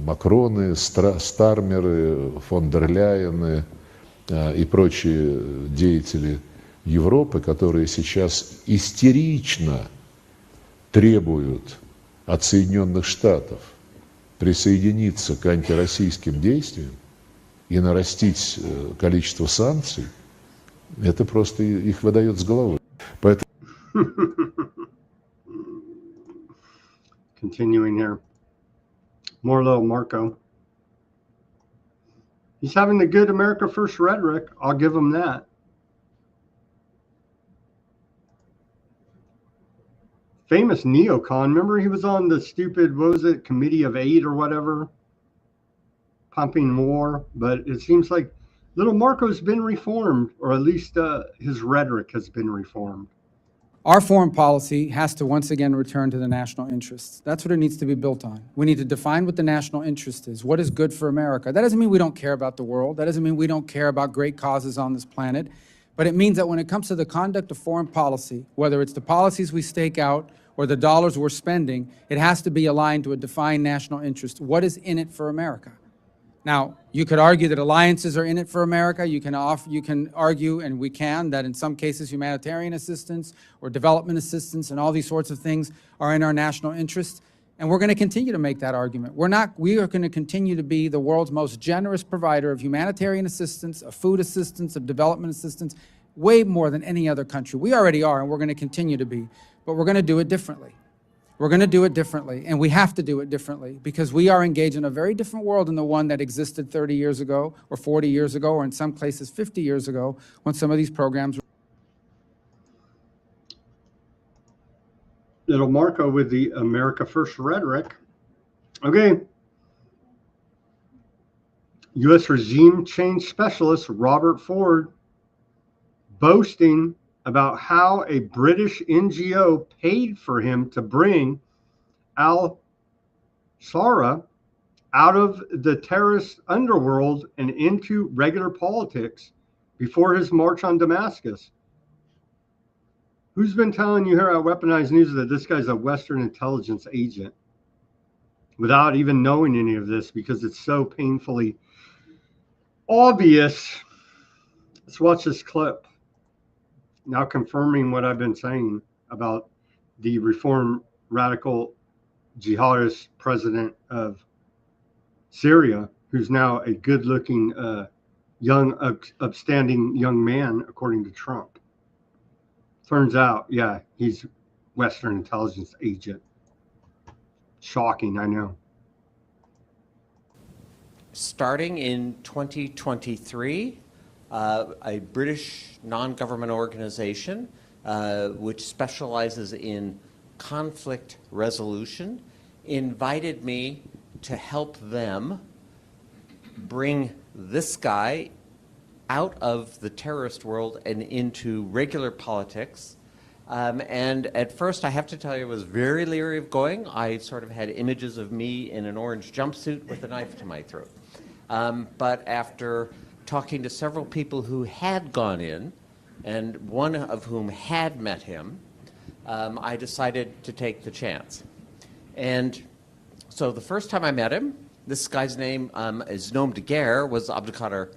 Макроны, Стармеры, фон дер Ляйены и прочие деятели Европы, которые сейчас истерично требуют от Соединенных Штатов присоединиться к антироссийским действиям и нарастить количество санкций, это просто их выдает с головы. Поэтому... Continuing here. More little Marco. He's having the good America First rhetoric. I'll give him that. Famous neocon. Remember he was on the stupid, what was it, Committee of 8 or whatever? Pumping war. But it seems like little Marco's been reformed, or at least his rhetoric has been reformed. Our foreign policy has to once again return to the national interests. That's what it needs to be built on. We need to define what the national interest is. What is good for America? That doesn't mean we don't care about the world. That doesn't mean we don't care about great causes on this planet. But it means that when it comes to the conduct of foreign policy, whether it's the policies we stake out or the dollars we're spending, it has to be aligned to a defined national interest. What is in it for America? Now, you could argue that alliances are in it for America. You can argue, and we can, that in some cases humanitarian assistance or development assistance and all these sorts of things are in our national interest. And we're going to continue to make that argument. We are going to continue to be the world's most generous provider of humanitarian assistance, of food assistance, of development assistance, way more than any other country. We already are, and we're going to continue to be. But we're going to do it differently. We're going to do it differently, and we have to do it differently because we are engaged in a very different world than the one that existed 30 years ago or 40 years ago or in some places 50 years ago when some of these programs were. Little Marco with the America First rhetoric. Okay. U.S. regime change specialist Robert Ford boasting about how a British NGO paid for him to bring al-Sara out of the terrorist underworld and into regular politics before his march on Damascus. Who's been telling you here at Weaponized News that this guy's a Western intelligence agent without even knowing any of this because it's so painfully obvious? Let's watch this clip. Now confirming what I've been saying about the reform radical jihadist president of Syria, who's now a good-looking, young, upstanding young man, according to Trump. Turns out, yeah, he's Western intelligence agent. Shocking, I know. Starting in 2023, a British non-government organization which specializes in conflict resolution invited me to help them bring this guy out of the terrorist world and into regular politics. And at first, I have to tell you, I was very leery of going. I sort of had images of me in an orange jumpsuit with a knife to my throat. But after talking to several people who had gone in, and one of whom had met him, I decided to take the chance. And so the first time I met him, this guy's name is nom de guerre, was Abdulkader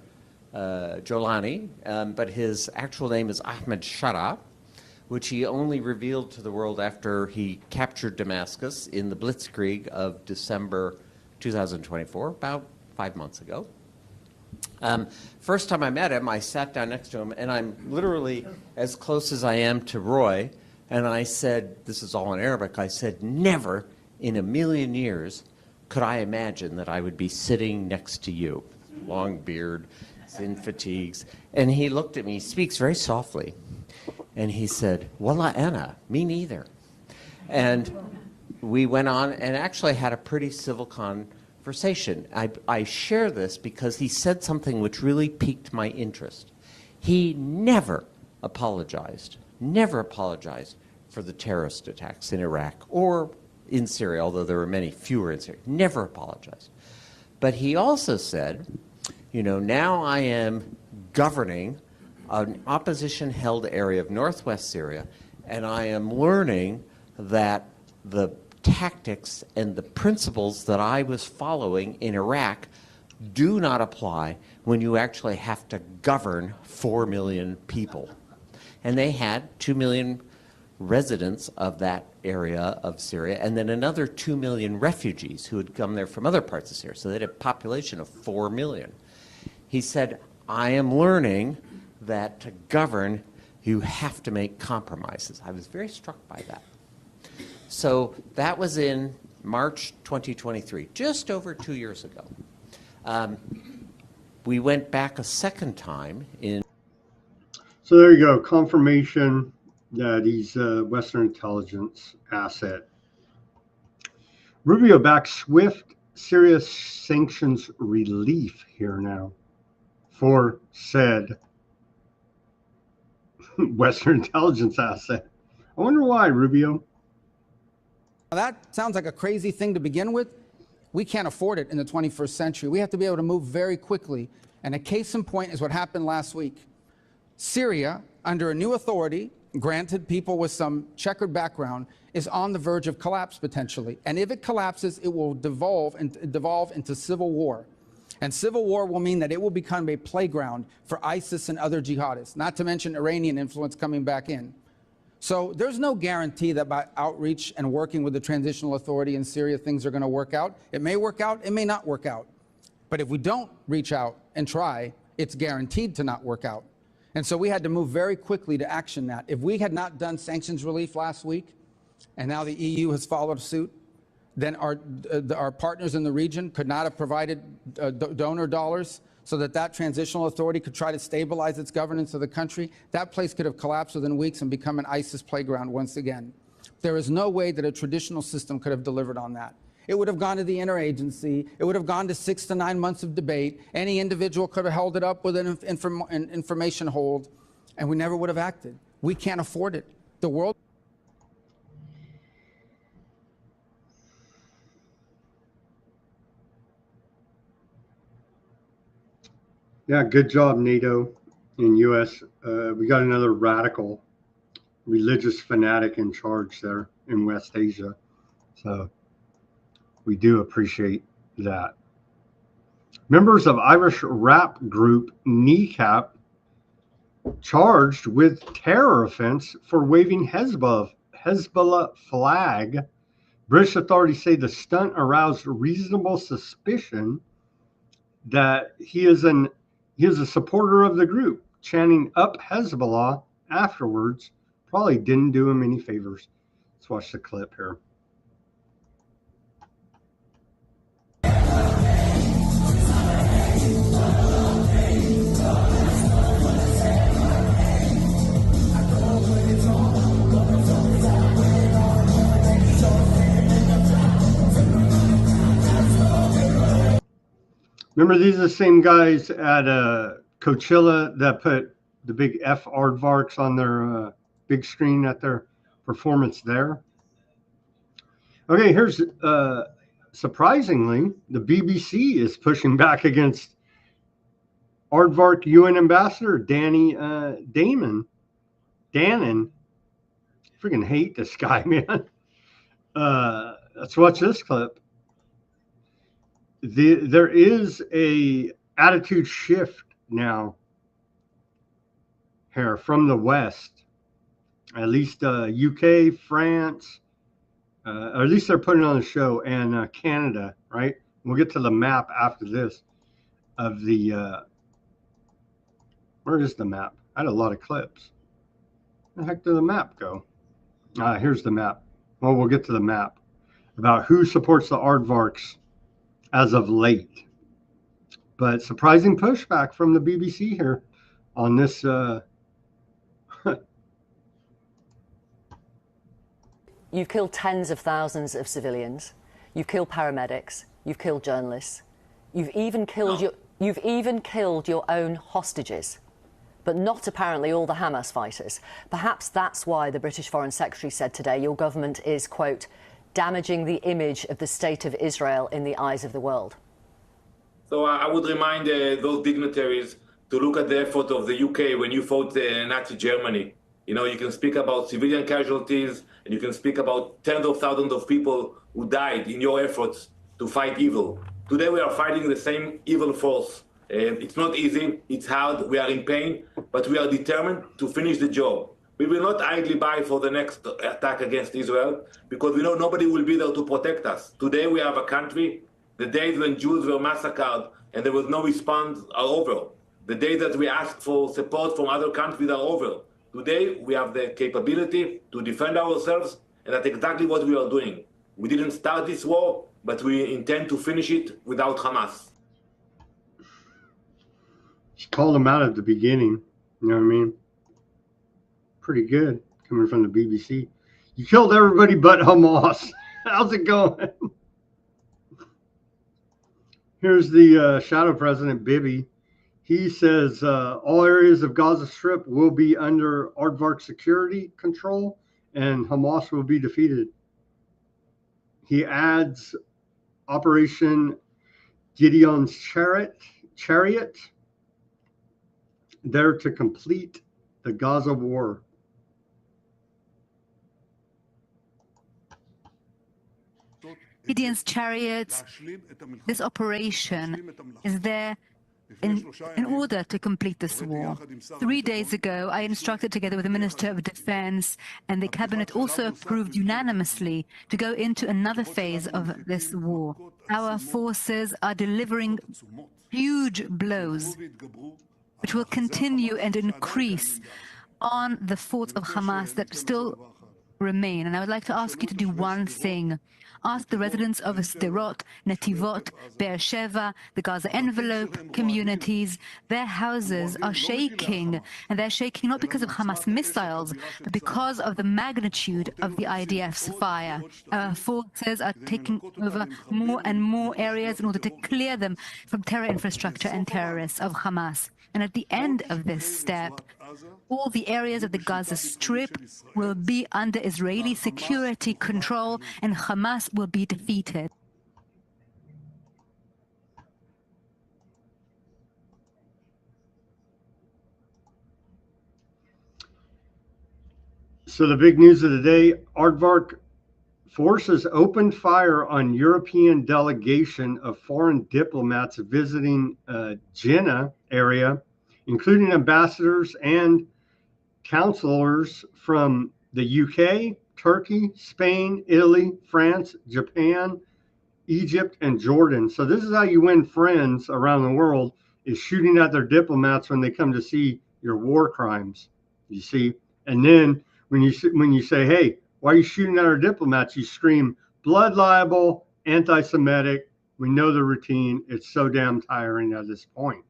Jolani, but his actual name is Ahmed Shara, which he only revealed to the world after he captured Damascus in the Blitzkrieg of December 2024, about 5 months ago. First time I met him, I sat down next to him, and I'm literally as close as I am to Roy, and I said, this is all in Arabic, I said, never in a million years could I imagine that I would be sitting next to you. Long beard, thin fatigues. And he looked at me, he speaks very softly, and he said, Wallah ana, me neither. And we went on and actually had a pretty civil conversation. I share this because he said something which really piqued my interest. He never apologized for the terrorist attacks in Iraq or in Syria, although there were many fewer in Syria. Never apologized. But he also said, you know, now I am governing an opposition-held area of northwest Syria, and I am learning that the tactics and the principles that I was following in Iraq do not apply when you actually have to govern 4 million people. And they had 2 million residents of that area of Syria, and then another 2 million refugees who had come there from other parts of Syria. So they had a population of 4 million. He said, I am learning that to govern, you have to make compromises. I was very struck by that. So that was in March 2023, just over 2 years ago. We went back a second time in. So there you go, confirmation that he's a Western intelligence asset. Rubio backs swift Syria sanctions relief here now for said Western intelligence asset. I wonder why, Rubio. That sounds like a crazy thing to begin with. We can't afford it in the 21st century. We have to be able to move very quickly. And a case in point is what happened last week. Syria, under a new authority, granted people with some checkered background, is on the verge of collapse potentially. And if it collapses, it will devolve into civil war. And civil war will mean that it will become a playground for ISIS and other jihadists, not to mention Iranian influence coming back in. So there's no guarantee that by outreach and working with the transitional authority in Syria, things are going to work out. It may work out, it may not work out. But if we don't reach out and try, it's guaranteed to not work out. And so we had to move very quickly to action that. If we had not done sanctions relief last week, and now the EU has followed suit, then our partners in the region could not have provided donor dollars so that that transitional authority could try to stabilize its governance of the country. That place could have collapsed within weeks and become an ISIS playground once again. There is no way that a traditional system could have delivered on that. It would have gone to the interagency. It would have gone to 6 to 9 months of debate. Any individual could have held it up with an information hold, and we never would have acted. We can't afford it. The world. Yeah, good job, NATO and U.S. We got another radical religious fanatic in charge there in West Asia. So we do appreciate that. Members of Irish rap group Kneecap charged with terror offense for waving Hezbollah Hezbollah flag. British authorities say the stunt aroused reasonable suspicion that he is a supporter of the group, chanting up Hezbollah afterwards. Probably didn't do him any favors. Let's watch the clip here. Remember, these are the same guys at Coachella that put the big F Aardvarks on their big screen at their performance there. Okay, here's surprisingly, the BBC is pushing back against Aardvark UN Ambassador Danny Dannon. Freaking hate this guy, man. Let's watch this clip. There is a attitude shift now here from the West, at least UK, France, or at least they're putting on the show, and Canada, right? We'll get to the map after this of the, where is the map? I had a lot of clips. Where the heck did the map go? Here's the map. Well, we'll get to the map about who supports the Aardvarks as of late. But surprising pushback from the BBC here on this. You've killed tens of thousands of civilians. You've killed paramedics. You've killed journalists. You've even killed your own hostages, but not apparently all the Hamas fighters. Perhaps that's why the British Foreign Secretary said today your government is, quote, damaging the image of the state of Israel in the eyes of the world. So I would remind those dignitaries to look at the effort of the UK when you fought Nazi Germany. You know, you can speak about civilian casualties, and you can speak about tens of thousands of people who died in your efforts to fight evil. Today we are fighting the same evil force. It's not easy, it's hard, we are in pain, but we are determined to finish the job. We will not idly buy for the next attack against Israel, because we know nobody will be there to protect us. Today we have a country. The days when Jews were massacred and there was no response are over. The days that we asked for support from other countries are over. Today we have the capability to defend ourselves, and that's exactly what we are doing. We didn't start this war, but we intend to finish it without Hamas. She called him out at the beginning. You know what I mean? Pretty good coming from the BBC. You killed everybody but Hamas. How's it going? Here's the shadow president, Bibi. He says all areas of Gaza Strip will be under Aardvark security control and Hamas will be defeated. He adds Operation Gideon's Chariot there to complete the Gaza war. Gideon's Chariots, this operation is there in order to complete this war. 3 days ago, I instructed, together with the Minister of Defense, and the Cabinet also approved unanimously to go into another phase of this war. Our forces are delivering huge blows, which will continue and increase on the forts of Hamas that still remain. And I would like to ask you to do one thing. Ask the residents of Sderot, Netivot, Be'er Sheva, the Gaza envelope communities. Their houses are shaking, and they're shaking not because of Hamas missiles, but because of the magnitude of the IDF's fire. Our forces are taking over more and more areas in order to clear them from terror infrastructure and terrorists of Hamas. And at the end of this step, all the areas of the Gaza Strip will be under Israeli security control, and Hamas will be defeated. So the big news of the day, Aardvark forces opened fire on European delegation of foreign diplomats visiting Jeddah area, including ambassadors and counselors from the UK, Turkey, Spain, Italy, France, Japan, Egypt, and Jordan. So this is how you win friends around the world, is shooting at their diplomats when they come to see your war crimes, you see. And then when you say, hey, why are you shooting at our diplomats? You scream, blood libel, anti-Semitic. We know the routine. It's so damn tiring at this point.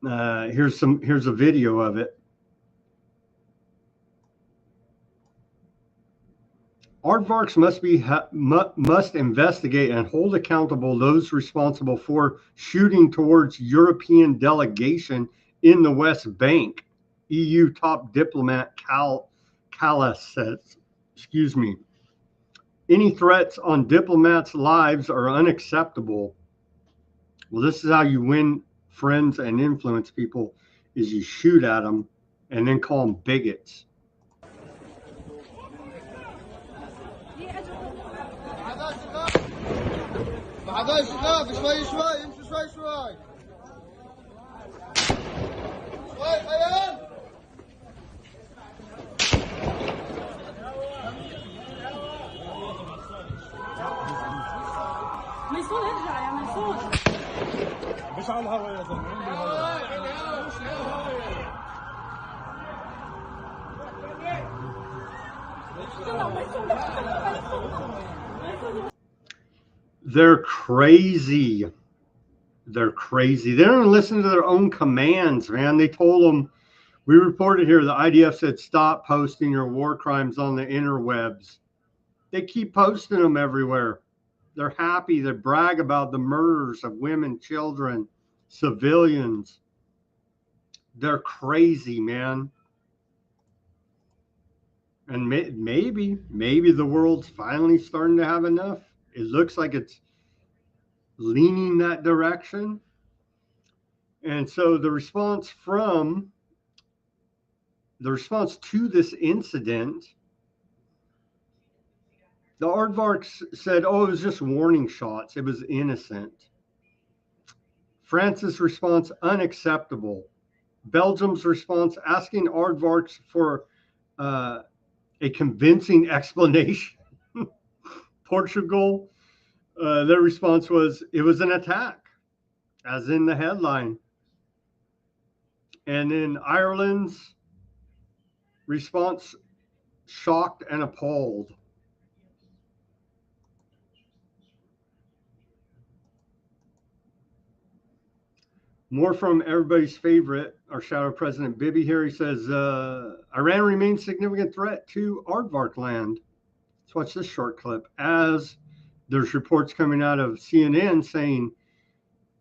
Here's a video of it. Aardvarks must investigate and hold accountable those responsible for shooting towards European delegation in the West Bank. EU top diplomat Callas says, excuse me. Any threats on diplomats' lives are unacceptable. Well, this is how you win friends and influence people, is you shoot at them and then call them bigots. They're crazy. They're crazy. They don't even listen to their own commands, man. They told them, we reported here, the IDF said, stop posting your war crimes on the interwebs. They keep posting them everywhere. They're happy. They brag about the murders of women, children, civilians. They're crazy, man. And maybe the world's finally starting to have enough. It looks like it's leaning that direction. And so the response to this incident, the Aardvarks said, oh, it was just warning shots. It was innocent. France's response, unacceptable. Belgium's response, asking Aardvarks for a convincing explanation. Portugal, their response was, it was an attack, as in the headline. And then Ireland's response, shocked and appalled. More from everybody's favorite, our shadow president Bibi here. He says, Iran remains a significant threat to Aardvark land. Let's watch this short clip. As there's reports coming out of CNN saying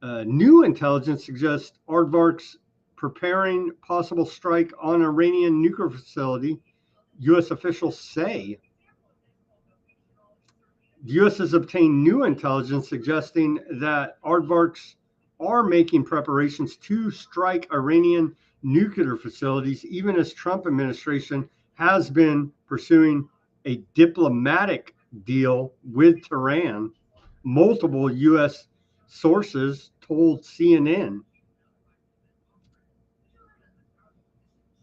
new intelligence suggests Aardvarks preparing possible strike on Iranian nuclear facility, U.S. officials say. The U.S. has obtained new intelligence suggesting that Aardvarks are making preparations to strike Iranian nuclear facilities, even as Trump administration has been pursuing a diplomatic deal with Tehran. Multiple U.S. sources told CNN.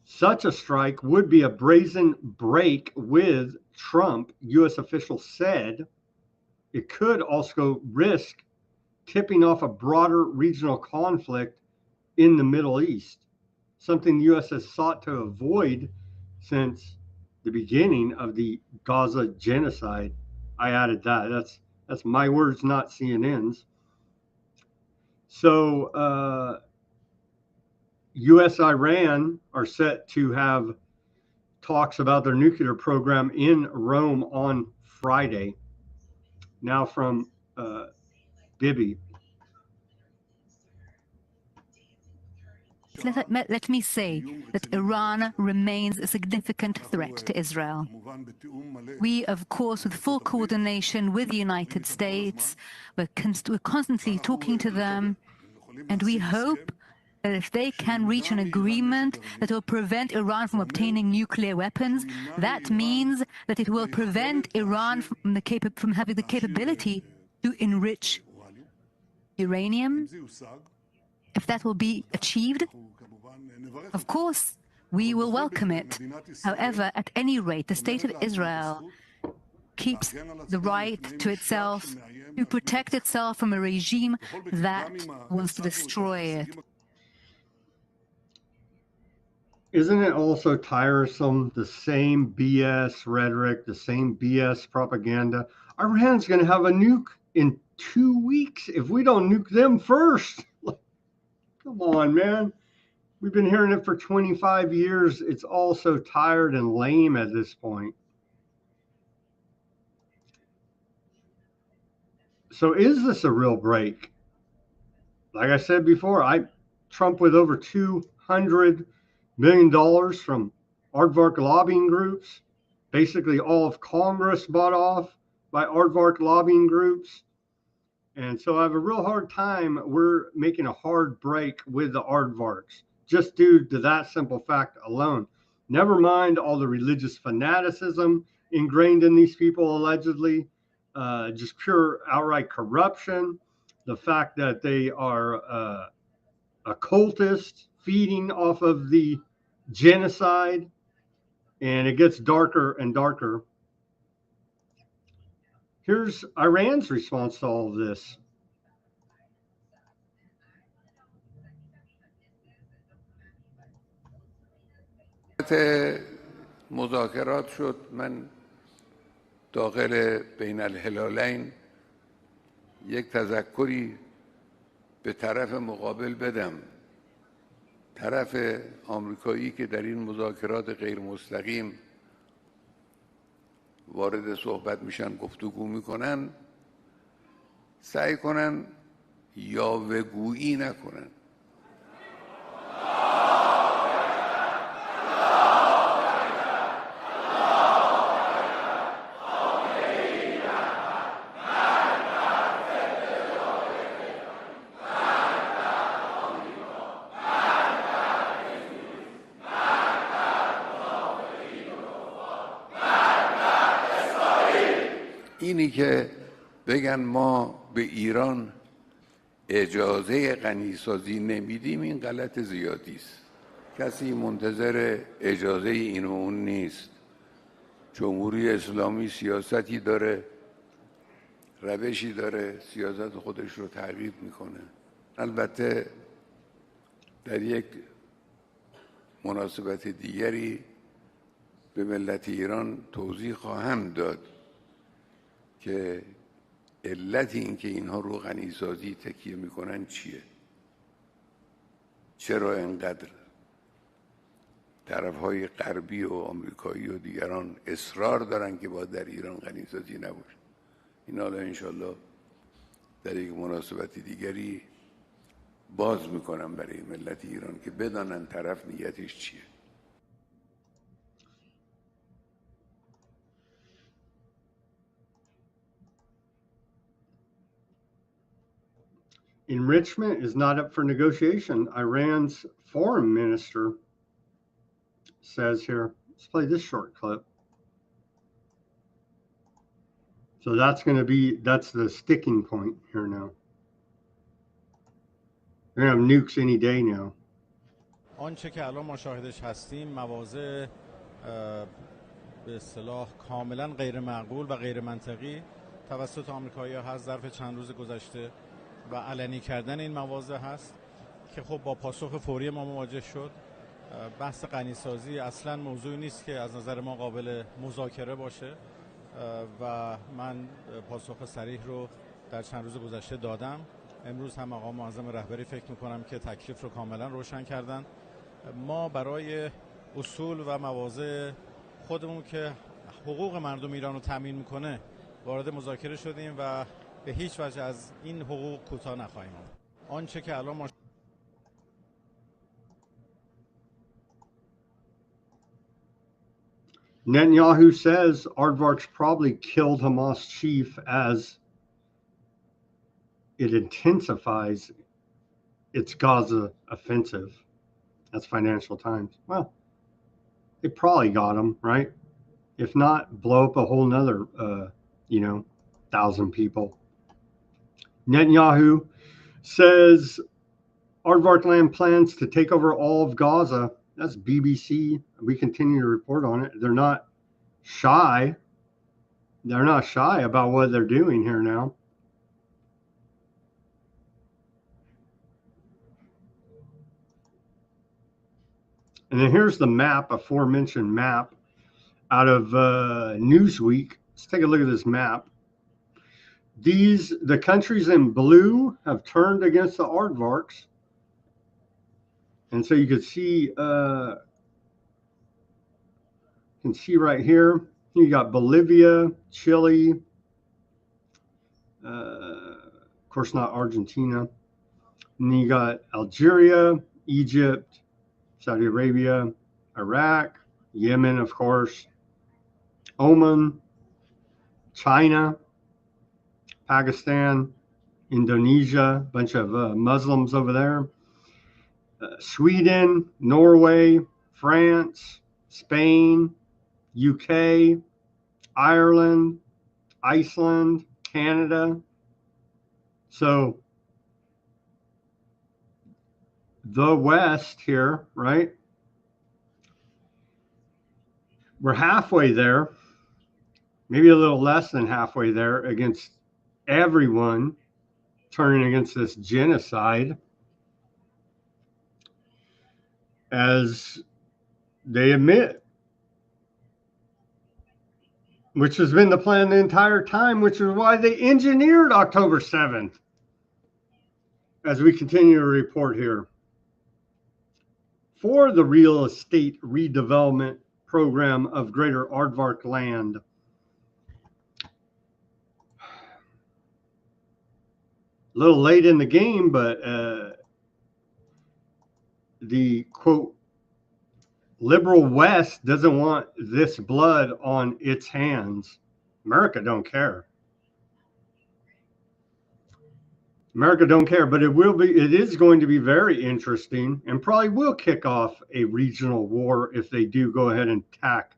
Such a strike would be a brazen break with Trump, U.S. officials said. It could also risk tipping off a broader regional conflict in the Middle East, something the U.S. has sought to avoid since the beginning of the Gaza genocide. I added that. That's my words, not CNN's. So U.S.-Iran are set to have talks about their nuclear program in Rome on Friday. Now from Bibi. Let me say that Iran remains a significant threat to Israel. We, of course, with full coordination with the United States, we're constantly talking to them, and we hope that if they can reach an agreement that will prevent Iran from obtaining nuclear weapons, that means that it will prevent Iran from having the capability to enrich uranium. If that will be achieved, of course, we will welcome it. However, at any rate, the state of Israel keeps the right to itself, to protect itself from a regime that wants to destroy it. Isn't it also tiresome, the same BS rhetoric, the same BS propaganda? Iran's going to have a nuke in 2 weeks if we don't nuke them first. Come on, man. We've been hearing it for 25 years. It's all so tired and lame at this point. So is this a real break? Like I said before, Trump with over $200 million from Aardvark lobbying groups, basically all of Congress bought off by Aardvark lobbying groups. And so I have a real hard time. We're making a hard break with the Aardvarks just due to that simple fact alone. Never mind all the religious fanaticism ingrained in these people, allegedly, just pure outright corruption, the fact that they are occultists feeding off of the genocide, and it gets darker and darker. Here's Iran's response to all of this. مذاکرات شد. من داخل بین الهلالین یک تذکری به طرف مقابل بدم. طرف آمریکایی که در این مذاکرات غیر مستقیم وارد صحبت میشن، گفتگو میکنن، سعی کنن یاوه‌گویی نکنن. اینی که بگن ما به ایران اجازه غنیسازی نمیدیم، این غلط زیادی است. کسی منتظر اجازه این و اون نیست. جمهوری اسلامی سیاستی داره، روشی داره، سیاست خودش رو تغییر میکنه. البته در یک مناسبت دیگری به ملت ایران توضیح خواهم داد که علت این که اینها رو غنیسازی تکیه میکنن چیه؟ چرا اینقدر طرفهای غربی و آمریکایی و دیگران اصرار دارن که باید در ایران غنیسازی نباشه؟ این حالا انشالله در یک مناسبت دیگری باز میکنم برای ملت ایران که بدانن طرف نیتش چیه. Enrichment is not up for negotiation, Iran's foreign minister says here. Let's play this short clip. So that's the sticking point here now. We're going to have nukes any day now. آنچه که الان ما شاهدش هستیم مواضع به اصطلاح کاملا غیر معقول و غیر منطقی توسط آمریکایی‌ها هست ظرف چند روز گذشته و علنی کردن این مواضع هست که خب با پاسخ فوری ما مواجه شد. بحث غنیسازی اصلا موضوعی نیست که از نظر ما قابل مذاکره باشه و من پاسخ صریح رو در چند روز گذشته دادم. امروز هم آقا معظم رهبری فکر میکنم که تکلیف رو کاملا روشن کردن. ما برای اصول و مواضع خودمون که حقوق مردم ایران رو تامین میکنه وارد مذاکره شدیم و به هیچ وجه از این حقوق کوتاه نخواهیم آمد. آنچه که الان ما Netanyahu says Aardvarks probably killed Hamas chief as it intensifies its Gaza offensive. That's Financial Times. Well, they probably got him, right? If not, blow up a whole nother, 1,000 people. Netanyahu says Aardvark land plans to take over all of Gaza That's BBC. We continue to report on it. They're not shy. They're not shy about what they're doing here now. And then here's the map, aforementioned map out of Newsweek. Let's take a look at this map. The countries in blue have turned against the Aardvarks. And so you can see right here, you got Bolivia, Chile, of course not Argentina. And then you got Algeria, Egypt, Saudi Arabia, Iraq, Yemen, of course, Oman, China, Pakistan, Indonesia, a bunch of Muslims over there, Sweden, Norway, France, Spain, UK, Ireland, Iceland, Canada. So the West here, right? We're halfway there, maybe a little less than halfway there against everyone turning against this genocide, as they admit, which has been the plan the entire time, which is why they engineered October 7th, as we continue to report here. For the real estate redevelopment program of Greater Aardvark land. A little late in the game, but the quote liberal West doesn't want this blood on its hands. America don't care. America don't care, but it is going to be very interesting and probably will kick off a regional war if they do go ahead and attack.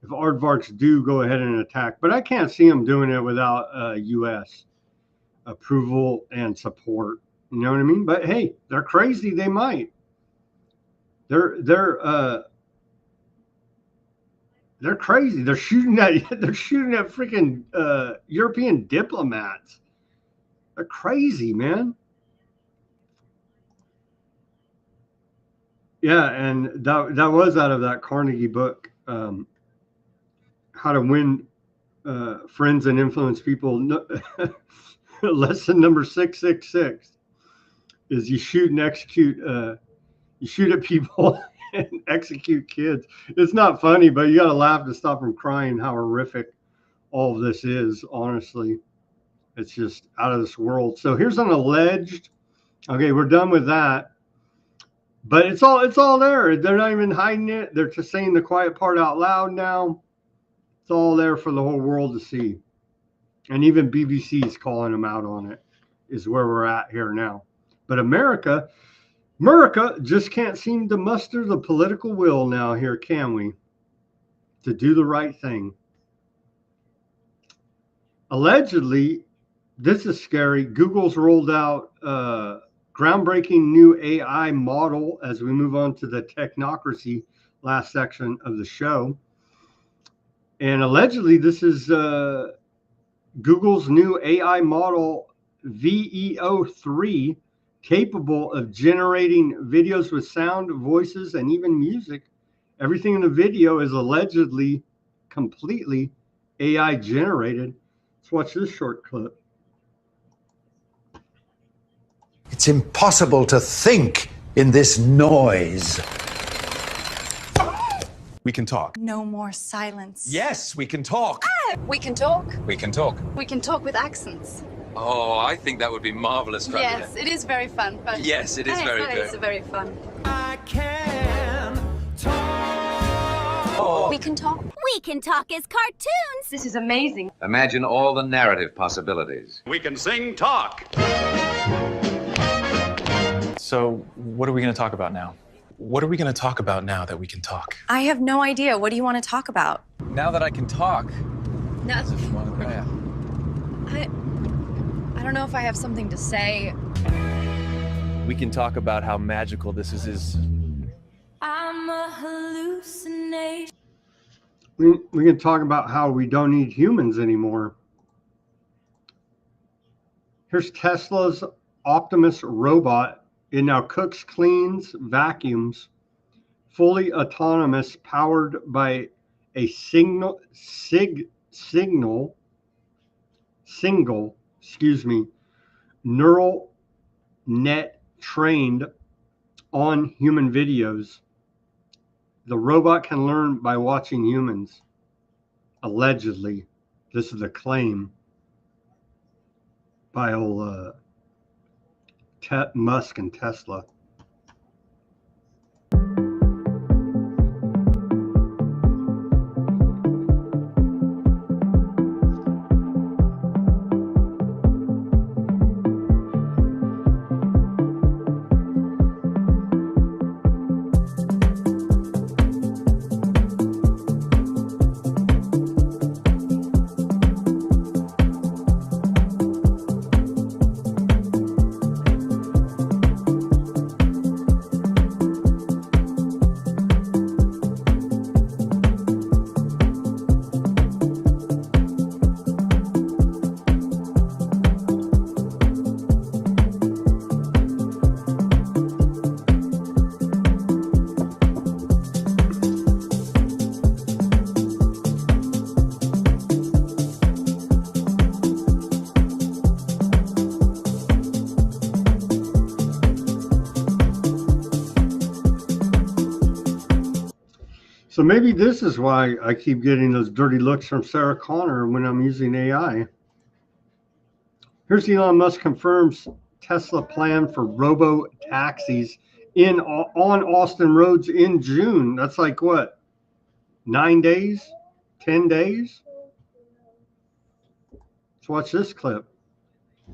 If Aardvarks do go ahead and attack, but I can't see them doing it without U.S. approval and support. You know what I mean? But hey, they're crazy. They might. They're crazy. They're shooting at freaking European diplomats. They're crazy, man. Yeah, and that was out of that Carnegie book, How to Win Friends and Influence People. Lesson number 666 is you shoot and execute. You shoot at people and execute kids. It's not funny, but you got to laugh to stop from crying how horrific all of this is, honestly. It's just out of this world. So here's an alleged, okay, we're done with that. But it's all there. They're not even hiding it. They're just saying the quiet part out loud now. It's all there for the whole world to see. And even BBC is calling them out on it, is where we're at here now. But America just can't seem to muster the political will now here, can we? To do the right thing. Allegedly, this is scary. Google's rolled out groundbreaking new AI model as we move on to the Technocracy last section of the show. And allegedly, this is Google's new AI model, VEO3, capable of generating videos with sound, voices, and even music. Everything in the video is allegedly completely AI generated. Let's watch this short clip. It's impossible to think in this noise. We can talk. No more silence. Yes, we can talk. We can talk. We can talk. We can talk with accents. Oh, I think that would be marvelous. Yes, it is very fun. But yes, it is very good. It's very fun. I can talk. We can talk. We can talk as cartoons. This is amazing. Imagine all the narrative possibilities. We can sing talk. So, what are we going to talk about now? What are we going to talk about now that we can talk? I have no idea. What do you want to talk about? Now that I can talk. No. I don't know if I have something to say. We can talk about how magical this is. I'm a hallucination. We can talk about how we don't need humans anymore. Here's Tesla's Optimus robot. It now cooks, cleans, vacuums, fully autonomous, powered by a single neural net trained on human videos. The robot can learn by watching humans. Allegedly, this is a claim by old Musk and Tesla. So maybe this is why I keep getting those dirty looks from Sarah Connor when I'm using AI. Here's Elon Musk confirms Tesla plan for robo taxis on Austin roads in June. That's like what? 9 days? 10 days? Let's watch this clip.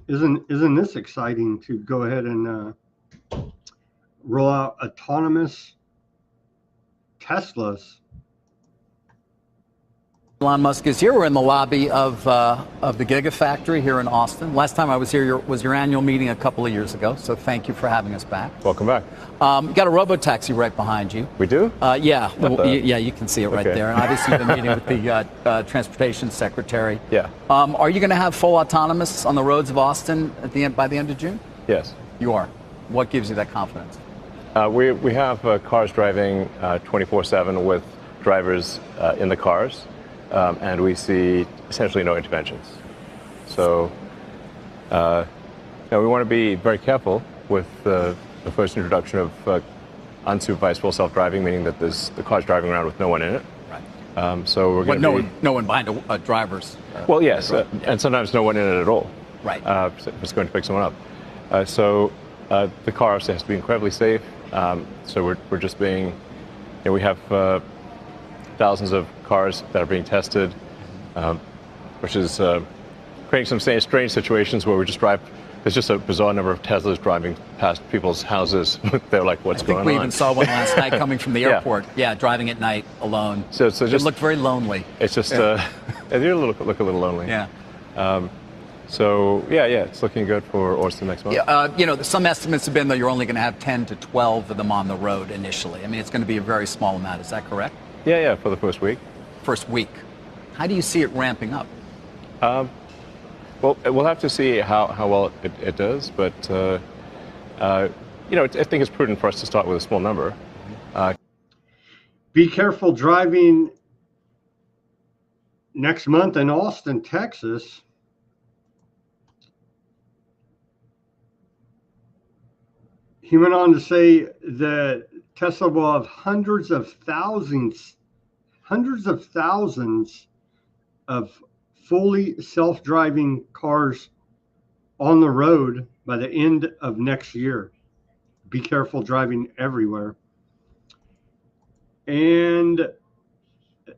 Isn't this exciting to go ahead and roll out autonomous Teslas? Elon Musk is here. We're in the lobby of the Gigafactory here in Austin. Last time I was here was your annual meeting a couple of years ago, so thank you for having us back. Welcome back. You got a robo-taxi right behind you. We do? Yeah, yeah, you can see it right there. And obviously you've been meeting with the Transportation Secretary. Yeah. Are you going to have full autonomous on the roads of Austin by the end of June? Yes. You are. What gives you that confidence? We have cars driving 24/7 with drivers in the cars. And we see essentially no interventions. So we want to be very careful with the first introduction of unsupervised full self-driving, meaning that the car's driving around with no one in it. Right. So we're going to no one behind a driver's. Well, yes, and sometimes no one in it at all. Right. It's going to pick someone up. So the car also has to be incredibly safe. So we're just being, we have thousands of cars that are being tested, which is creating some strange situations where we just drive. There's just a bizarre number of Teslas driving past people's houses. They're like, what's going on? We even saw one last night coming from the airport. Yeah, driving at night alone. So just, it looked very lonely. It's just, they do look a little lonely. Yeah. So it's looking good for Austin next month. Yeah, some estimates have been that you're only going to have 10 to 12 of them on the road initially. I mean, it's going to be a very small amount. Is that correct? Yeah, for the first week. First week. How do you see it ramping up? Well, we'll have to see how well it does, but I think it's prudent for us to start with a small number. Be careful driving next month in Austin, Texas. He went on to say that Tesla will have hundreds of thousands of fully self-driving cars on the road by the end of next year. Be careful driving everywhere. And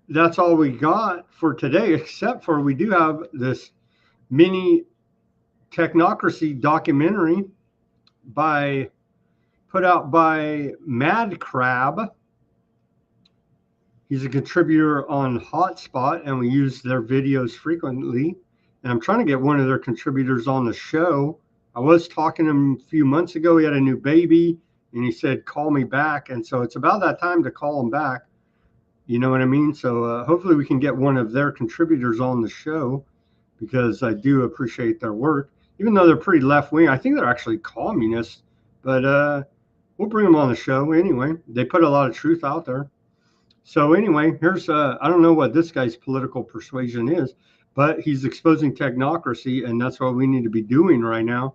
that's all we got for today, except for we do have this mini Technocracy documentary put out by Mad Crab. He's a contributor on Hotspot, and we use their videos frequently. And I'm trying to get one of their contributors on the show. I was talking to him a few months ago. He had a new baby, and he said, call me back. And so it's about that time to call him back. You know what I mean? So hopefully we can get one of their contributors on the show, because I do appreciate their work, even though they're pretty left-wing. I think they're actually communists, but we'll bring them on the show anyway. They put a lot of truth out there. So anyway, here's, I don't know what this guy's political persuasion is, but he's exposing technocracy, and that's what we need to be doing right now.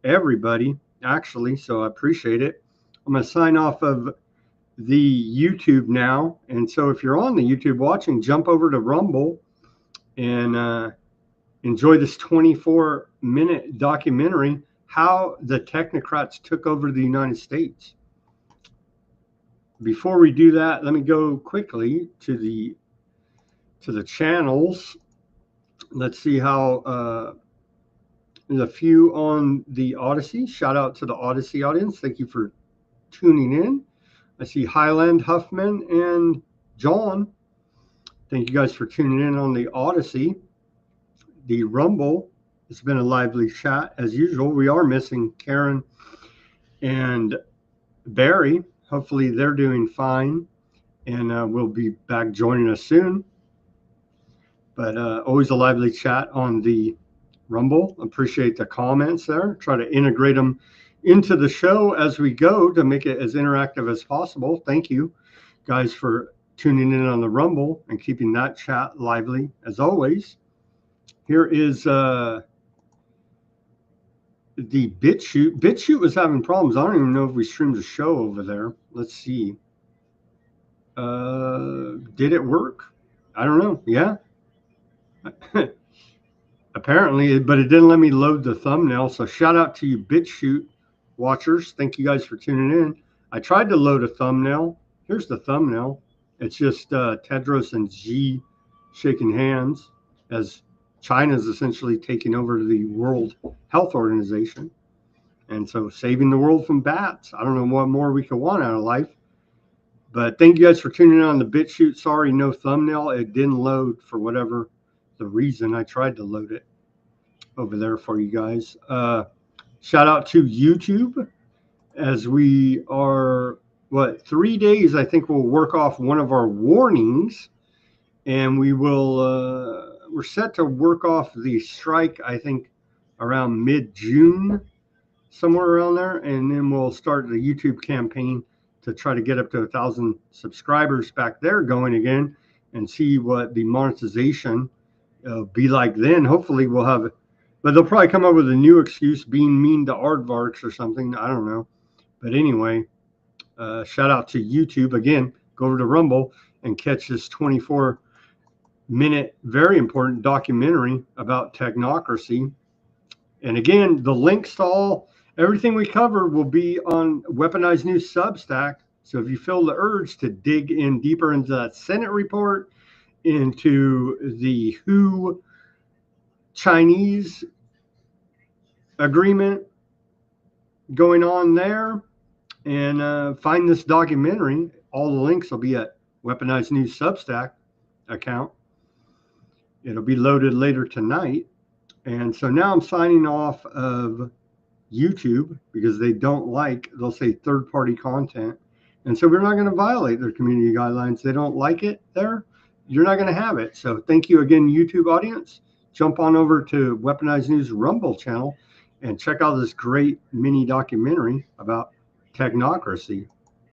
Everybody, actually, so I appreciate it. I'm going to sign off of the YouTube now. And so if you're on the YouTube watching, jump over to Rumble and enjoy this 24-minute documentary, how the technocrats took over the United States. Before we do that, let me go quickly to the channels. Let's see how there's a few on the Odysee. Shout out to the Odysee audience. Thank you for tuning in. I see Highland, Huffman, and John. Thank you guys for tuning in on the Odysee. The Rumble, it's been a lively chat as usual. We are missing Karen and Barry. Hopefully they're doing fine, and will be back joining us soon. But always a lively chat on the Rumble. Appreciate the comments there. Try to integrate them into the show as we go to make it as interactive as possible. Thank you guys for tuning in on the Rumble and keeping that chat lively as always. Here is the Bitchute. Bitchute was having problems. I don't even know if we streamed a show over there. Let's see. Did it work? I don't know. Yeah. Apparently, but it didn't let me load the thumbnail. So shout out to you Bitchute watchers. Thank you guys for tuning in. I tried to load a thumbnail. Here's the thumbnail. It's just Tedros and Xi shaking hands as China's essentially taking over the World Health Organization. And so saving the world from bats. I don't know what more we could want out of life. But thank you guys for tuning in on the Bitchute. Sorry, no thumbnail. It didn't load for whatever the reason. I tried to load it over there for you guys. Shout out to YouTube, as we are, 3 days, I think we'll work off one of our warnings, and we will, we're set to work off the strike, I think, around mid-June, somewhere around there, and then we'll start the YouTube campaign to try to get up to 1,000 subscribers back there going again, and see what the monetization be like then. Hopefully we'll have, but they'll probably come up with a new excuse, being mean to aardvarks or something. I don't know. But anyway, shout out to YouTube. Again, go over to Rumble and catch this 24-minute, very important documentary about technocracy. And again, the links to everything we cover will be on Weaponized News Substack. So if you feel the urge to dig in deeper into that Senate report, into the WHO Chinese agreement going on there, and find this documentary, all the links will be at Weaponized News Substack account. It'll be loaded later tonight. And so now I'm signing off of YouTube because they'll say third-party content. And so we're not going to violate their community guidelines. They don't like it there. You're not going to have it. So thank you again, YouTube audience. Jump on over to Weaponized News Rumble channel and check out this great mini documentary about technocracy.